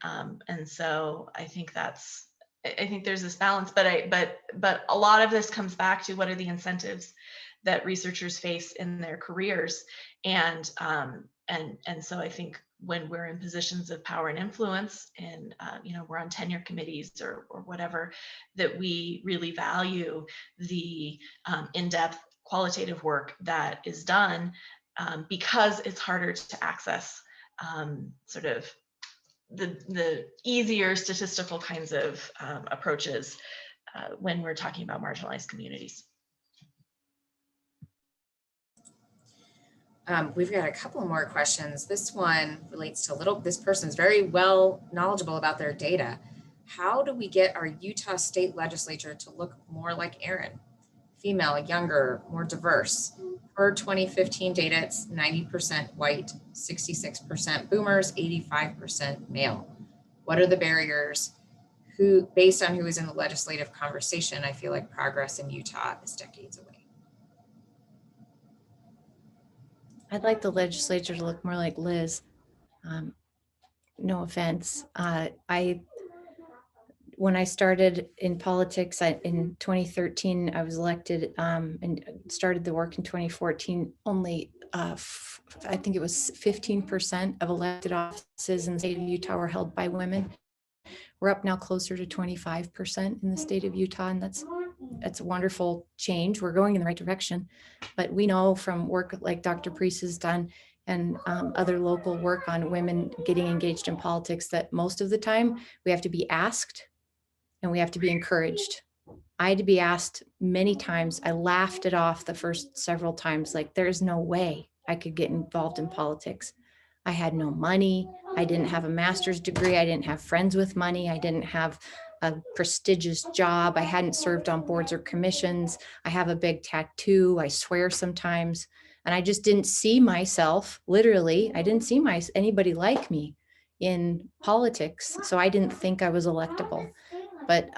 so I think there's this balance, but a lot of this comes back to what are the incentives that researchers face in their careers. And so I think when we're in positions of power and influence, and we're on tenure committees or whatever, that we really value the in-depth qualitative work that is done, because it's harder to access sort of the easier statistical kinds of approaches when we're talking about marginalized communities. We've got a couple more questions. This one relates to this person is very well knowledgeable about their data. How do we get our Utah state legislature to look more like Erin? Female, younger, more diverse. Per 2015 data, it's 90% white, 66% boomers, 85% male. What are the barriers? Based on who is in the legislative conversation, I feel like progress in Utah is decades away. I'd like the legislature to look more like Liz. No offense. When I started in politics in 2013, I was elected and started the work in 2014. Only, I think it was 15% of elected offices in the state of Utah were held by women. We're up now closer to 25% in the state of Utah, and that's a wonderful change. We're going in the right direction, but we know from work like Dr. Preece has done and other local work on women getting engaged in politics that most of the time we have to be asked and we have to be encouraged. I had to be asked many times. I laughed it off the first several times, like there's no way I could get involved in politics. I had no money. I didn't have a master's degree. I didn't have friends with money. I didn't have a prestigious job. I hadn't served on boards or commissions. I have a big tattoo. I swear sometimes. And I just didn't see myself, literally, I didn't see anybody like me in politics. So I didn't think I was electable. But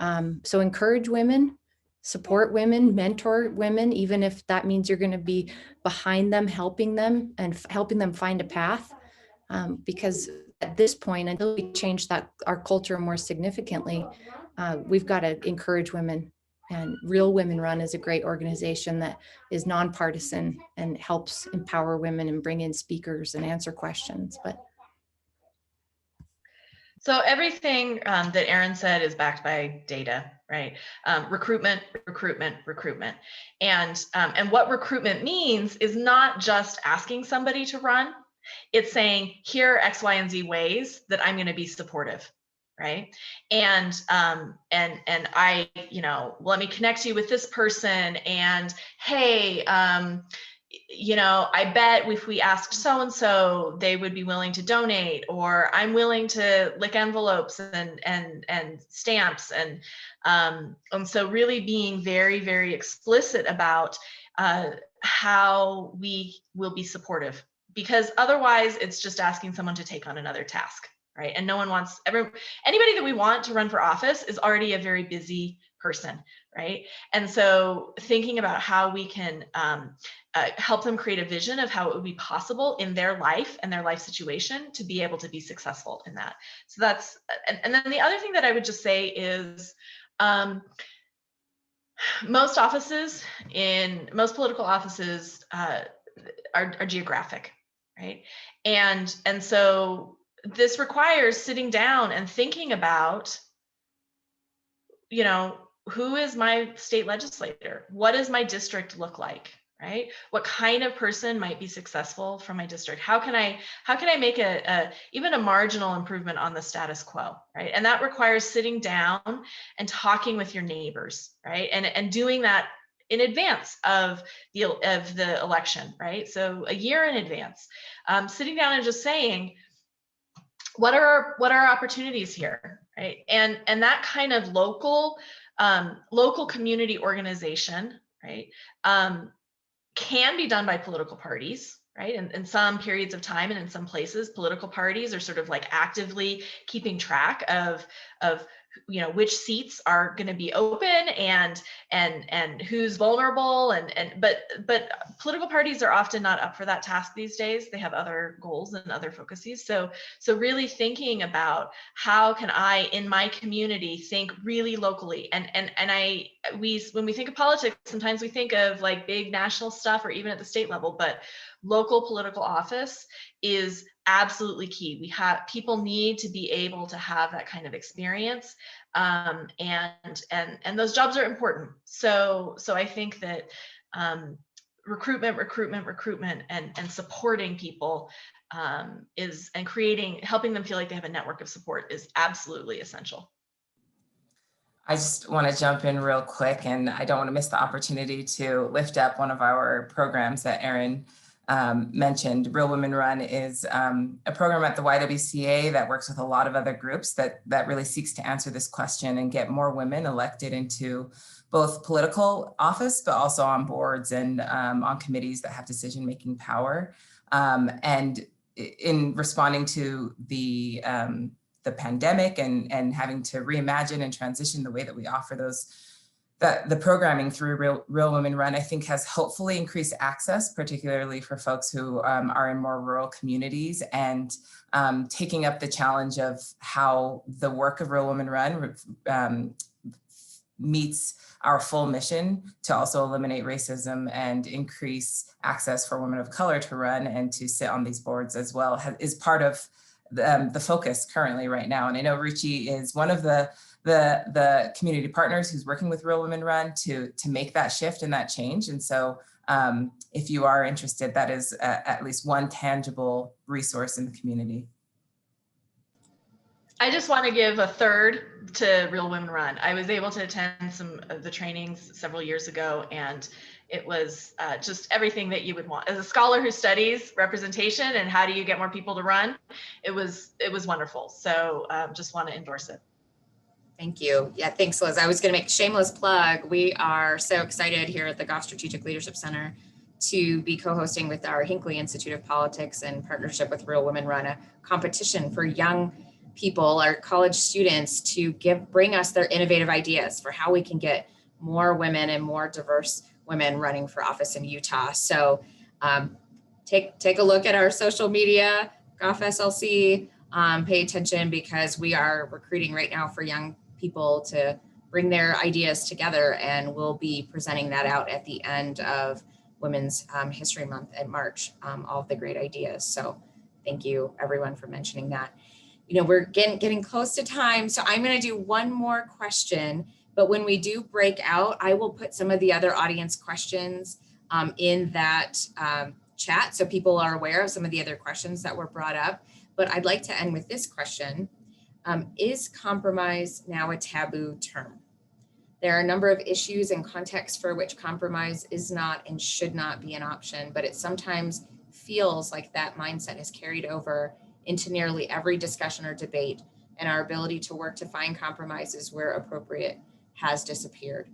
so encourage women, support women, mentor women, even if that means you're going to be behind them, helping them and helping them find a path. Because at this point, until we change our culture more significantly, we've got to encourage women. And Real Women Run is a great organization that is nonpartisan and helps empower women and bring in speakers and answer questions. So everything that Erin said is backed by data, right? Recruitment. And what recruitment means is not just asking somebody to run. It's saying, here are X, Y, and Z ways that I'm going to be supportive, right? And I, let me connect you with this person. And hey, I bet if we asked so-and-so, they would be willing to donate, or I'm willing to lick envelopes and stamps. And so really being very, very explicit about how we will be supportive, because otherwise it's just asking someone to take on another task, right? And no one wants, anybody that we want to run for office is already a very busy person, right? And so thinking about how we can help them create a vision of how it would be possible in their life and their life situation to be able to be successful in that. So that's, and then the other thing that I would just say is, most political offices are geographic, right? And so this requires sitting down and thinking about, who is my state legislator? What does my district look like, right? What kind of person might be successful from my district? How can I make even a marginal improvement on the status quo, right? And that requires sitting down and talking with your neighbors, right? And doing that in advance of the election, right? So a year in advance, sitting down and just saying, what are our opportunities here, right? And that kind of local community organization, right, can be done by political parties, right? And in some periods of time and in some places, political parties are sort of like actively keeping track of which seats are going to be open and who's vulnerable, but political parties are often not up for that task these days. They have other goals and other focuses. So really thinking about how can I in my community think really locally, and when we think of politics, sometimes we think of like big national stuff or even at the state level, but local political office is absolutely key. People need to be able to have that kind of experience, and those jobs are important. So I think that recruitment, and supporting people helping them feel like they have a network of support is absolutely essential. I just want to jump in real quick, and I don't want to miss the opportunity to lift up one of our programs that Erin mentioned. Real Women Run is a program at the YWCA that works with a lot of other groups that really seeks to answer this question and get more women elected into both political office, but also on boards and on committees that have decision-making power. And in responding to the pandemic and having to reimagine and transition the way that we offer the programming through Real Women Run, I think has hopefully increased access, particularly for folks who are in more rural communities, and taking up the challenge of how the work of Real Women Run meets our full mission to also eliminate racism and increase access for women of color to run and to sit on these boards as well, is part of the focus currently right now. And I know Ruchi is one of the community partners who's working with Real Women Run to make that shift and that change. And so if you are interested, that is at least one tangible resource in the community. I just want to give a third to Real Women Run. I was able to attend some of the trainings several years ago, and it was just everything that you would want. As a scholar who studies representation and how do you get more people to run, it was wonderful. So just want to endorse it. Thank you. Yeah, thanks, Liz. I was going to make a shameless plug. We are so excited here at the Goff Strategic Leadership Center to be co-hosting with our Hinckley Institute of Politics in partnership with Real Women Run, a competition for young people, our college students, to bring us their innovative ideas for how we can get more women and more diverse women running for office in Utah. So take a look at our social media, Goff SLC, pay attention, because we are recruiting right now for young people to bring their ideas together, and we'll be presenting that out at the end of Women's History Month in March, all of the great ideas. So thank you everyone for mentioning that. You know, we're getting close to time, so I'm going to do one more question, but when we do break out, I will put some of the other audience questions in that chat so people are aware of some of the other questions that were brought up. But I'd like to end with this question. Is compromise now a taboo term? There are a number of issues and contexts for which compromise is not and should not be an option, but it sometimes feels like that mindset has carried over into nearly every discussion or debate, and our ability to work to find compromises where appropriate has disappeared.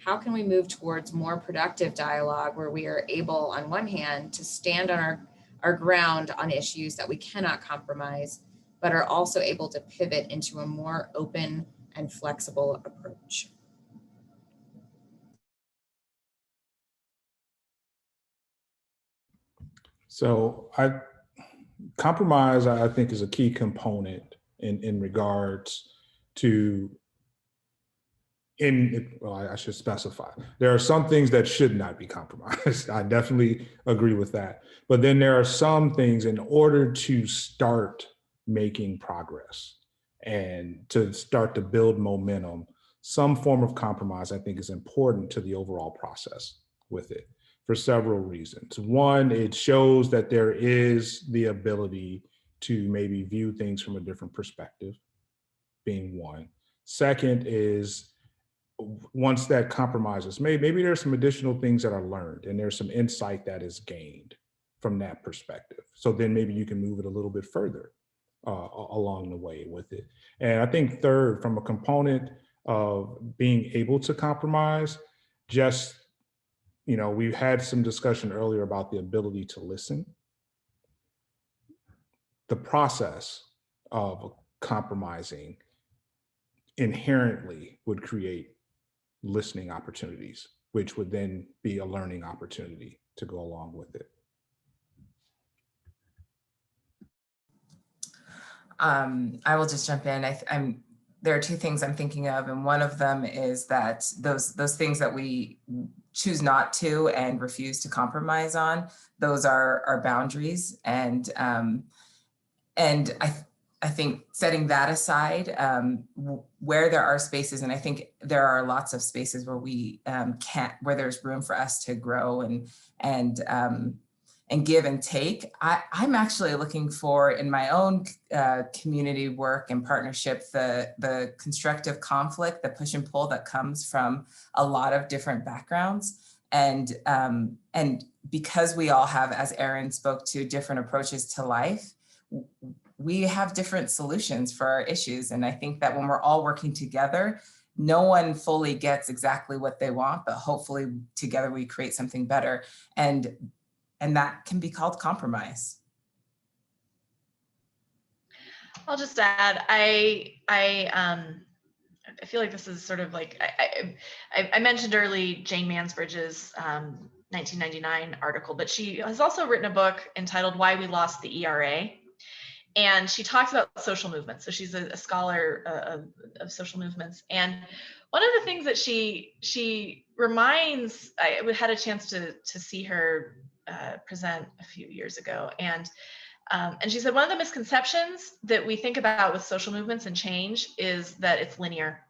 How can we move towards more productive dialogue where we are able, on one hand, to stand on our ground on issues that we cannot compromise, but are also able to pivot into a more open and flexible approach? So compromise, I think, is a key component in regards to, I should specify, there are some things that should not be compromised. I definitely agree with that. But then there are some things, in order to start making progress and to start to build momentum, some form of compromise, I think, is important to the overall process with it, for several reasons. One, it shows that there is the ability to maybe view things from a different perspective, being one. Second is, once that compromise is made, maybe there's some additional things that are learned and there's some insight that is gained from that perspective. So then maybe you can move it a little bit further along the way with it. And I think third, from a component of being able to compromise, just, you know, we've had some discussion earlier about the ability to listen. The process of compromising inherently would create listening opportunities, which would then be a learning opportunity to go along with it. I will just jump in. There are two things I'm thinking of, and one of them is that those things that we choose not to and refuse to compromise on, those are our boundaries. And and I think setting that aside, where there are spaces, and I think there are lots of spaces where we where there's room for us to grow and give and take. I'm actually looking for, in my own community work and partnership, the constructive conflict, the push and pull that comes from a lot of different backgrounds. And because we all have, as Erin spoke to, different approaches to life, we have different solutions for our issues. And I think that when we're all working together, no one fully gets exactly what they want, but hopefully together we create something better. And that can be called compromise. I'll just add, I feel like this is sort of like, I mentioned early Jane Mansbridge's 1999 article, but she has also written a book entitled Why We Lost the ERA. And she talks about social movements. So she's a scholar of social movements. And one of the things that she reminds, I had a chance to see her present a few years ago. And she said, one of the misconceptions that we think about with social movements and change is that it's linear.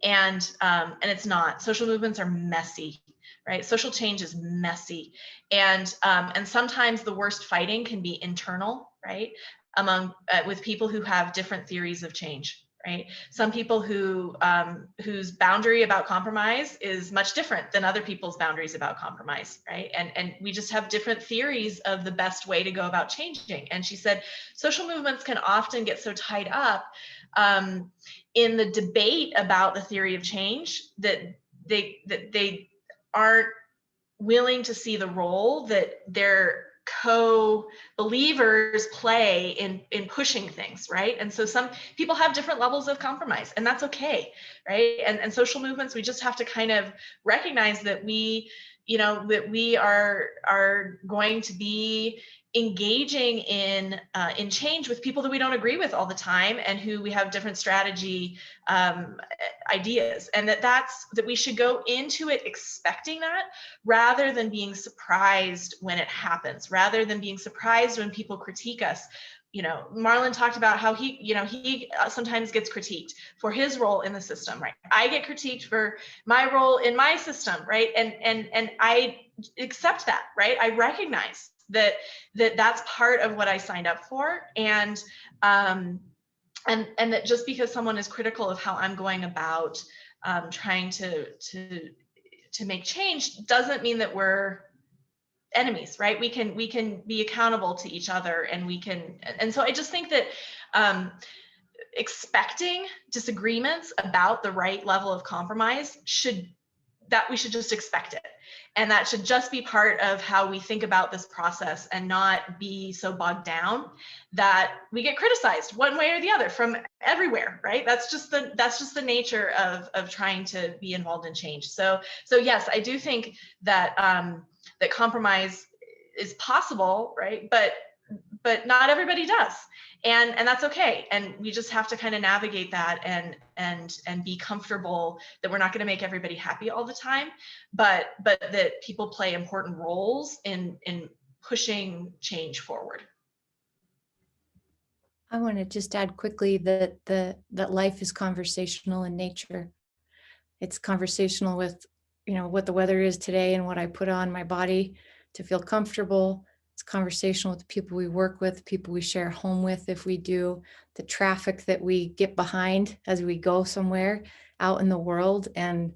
And it's not. Social movements are messy, right? Social change is messy. And sometimes the worst fighting can be internal, right? Among with people who have different theories of change, right? Some people whose boundary about compromise is much different than other people's boundaries about compromise, right? And we just have different theories of the best way to go about changing. And she said, social movements can often get so tied up in the debate about the theory of change that they aren't willing to see the role that their co-believers play in pushing things, right? And so some people have different levels of compromise, and that's okay, right? And social movements, we just have to kind of recognize that we are going to be engaging in change with people that we don't agree with all the time and who we have different strategy ideas, and that we should go into it expecting that rather than being surprised when it happens, rather than being surprised when people critique us. Marlon talked about how he sometimes gets critiqued for his role in the system, right? I get critiqued for my role in my system, right? And I accept that, right? I recognize that's part of what I signed up for, and that just because someone is critical of how I'm going about trying to make change doesn't mean that we're enemies, right? We can be accountable to each other, and so I just think that expecting disagreements about the right level of compromise we should just expect it. And that should just be part of how we think about this process, and not be so bogged down that we get criticized one way or the other from everywhere, right? That's just the nature of trying to be involved in change. So yes, I do think that that compromise is possible, right? But not everybody does. And that's okay. And we just have to kind of navigate that and be comfortable that we're not going to make everybody happy all the time, but that people play important roles in pushing change forward. I want to just add quickly that life is conversational in nature. It's conversational with, what the weather is today and what I put on my body to feel comfortable. It's conversational with the people we work with, people we share home with, if we do, the traffic that we get behind as we go somewhere out in the world. And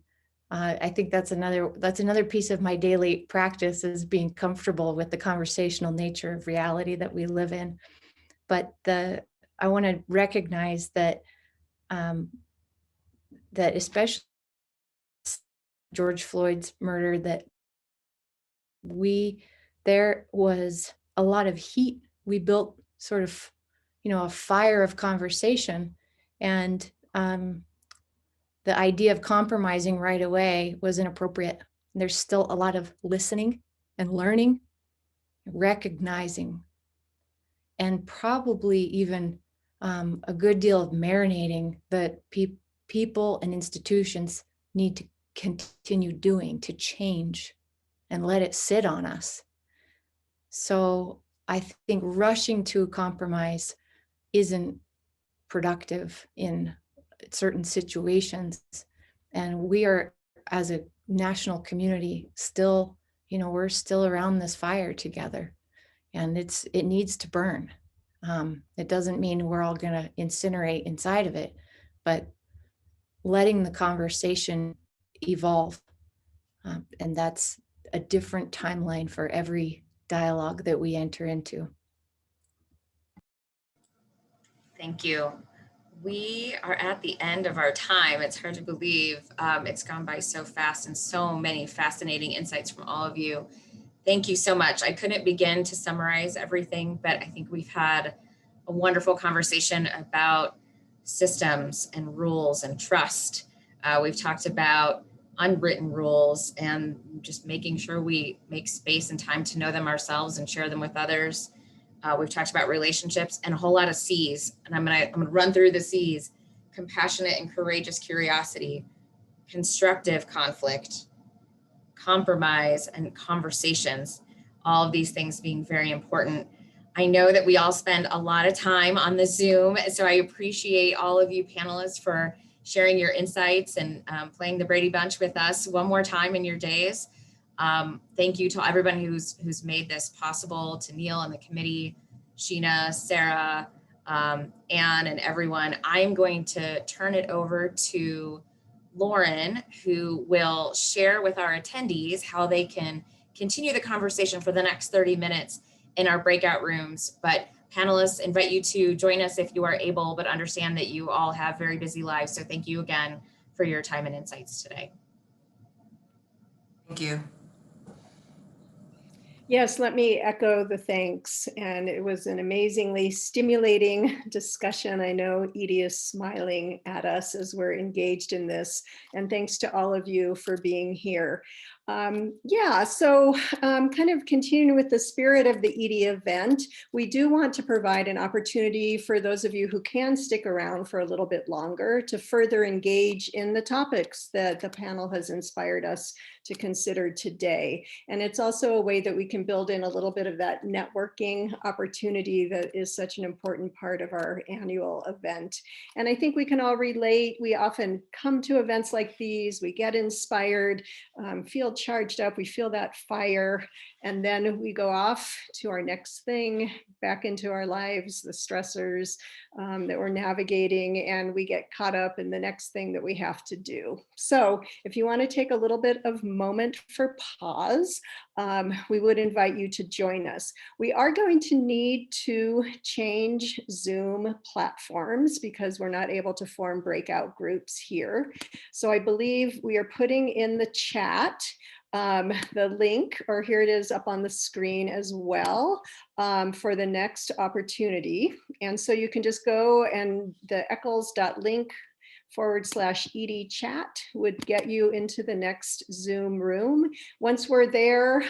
I think that's another piece of my daily practice, is being comfortable with the conversational nature of reality that we live in. But I want to recognize that that especially George Floyd's murder, that there was a lot of heat. We built sort of, a fire of conversation, and the idea of compromising right away was inappropriate. There's still a lot of listening and learning, recognizing, and probably even a good deal of marinating that people and institutions need to continue doing to change and let it sit on us. So I think rushing to a compromise isn't productive in certain situations. And we are, as a national community, still, we're still around this fire together, and it needs to burn. It doesn't mean we're all going to incinerate inside of it, but letting the conversation evolve. And that's a different timeline for every dialogue that we enter into. Thank you. We are at the end of our time. It's hard to believe it's gone by so fast, and so many fascinating insights from all of you. Thank you so much. I couldn't begin to summarize everything, but I think we've had a wonderful conversation about systems and rules and trust. We've talked about unwritten rules and just making sure we make space and time to know them ourselves and share them with others. We've talked about relationships and a whole lot of C's, and I'm gonna run through the C's: compassionate and courageous curiosity, constructive conflict, compromise, and conversations. All of these things being very important. I know that we all spend a lot of time on the Zoom, so I appreciate all of you panelists for sharing your insights and playing the Brady Bunch with us one more time in your days. Thank you to everyone who's made this possible, to Neil and the committee, Sheena, Sarah, Anne, and everyone. I'm going to turn it over to Lauren, who will share with our attendees how they can continue the conversation for the next 30 minutes in our breakout rooms. But panelists, invite you to join us if you are able, but understand that you all have very busy lives. So thank you again for your time and insights today. Thank you. Yes, let me echo the thanks. And it was an amazingly stimulating discussion. I know Edie is smiling at us as we're engaged in this. And thanks to all of you for being here. So kind of continuing with the spirit of the Edie event, we do want to provide an opportunity for those of you who can stick around for a little bit longer to further engage in the topics that the panel has inspired us to consider today. And it's also a way that we can build in a little bit of that networking opportunity that is such an important part of our annual event. And I think we can all relate. We often come to events like these, we get inspired, feel charged up, we feel that fire, and then we go off to our next thing, back into our lives, the stressors that we're navigating, and we get caught up in the next thing that we have to do. So if you want to take a little bit of moment for pause, we would invite you to join us. We are going to need to change Zoom platforms because we're not able to form breakout groups here. So I believe we are putting in the chat the link, or here it is up on the screen as well, for the next opportunity. And so you can just go, and the eccles.link/Edie chat would get you into the next Zoom room. Once we're there,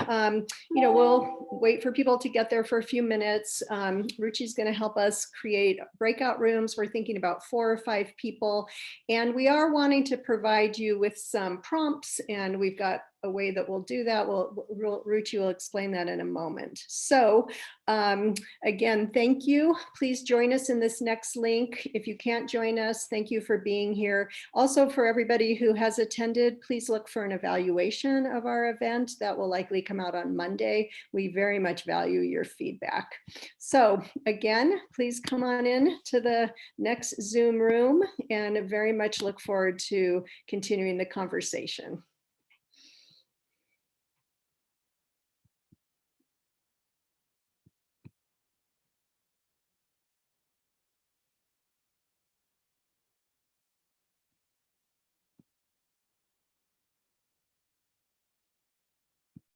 we'll wait for people to get there for a few minutes. Ruchi's going to help us create breakout rooms. We're thinking about 4 or 5 people, and we are wanting to provide you with some prompts, and we've got a way that we'll do that. Ruchi will explain that in a moment. So again, thank you. Please join us in this next link. If you can't join us, thank you for being here. Also, for everybody who has attended, please look for an evaluation of our event. That will likely come out on Monday. We very much value your feedback. So again, please come on in to the next Zoom room, and very much look forward to continuing the conversation.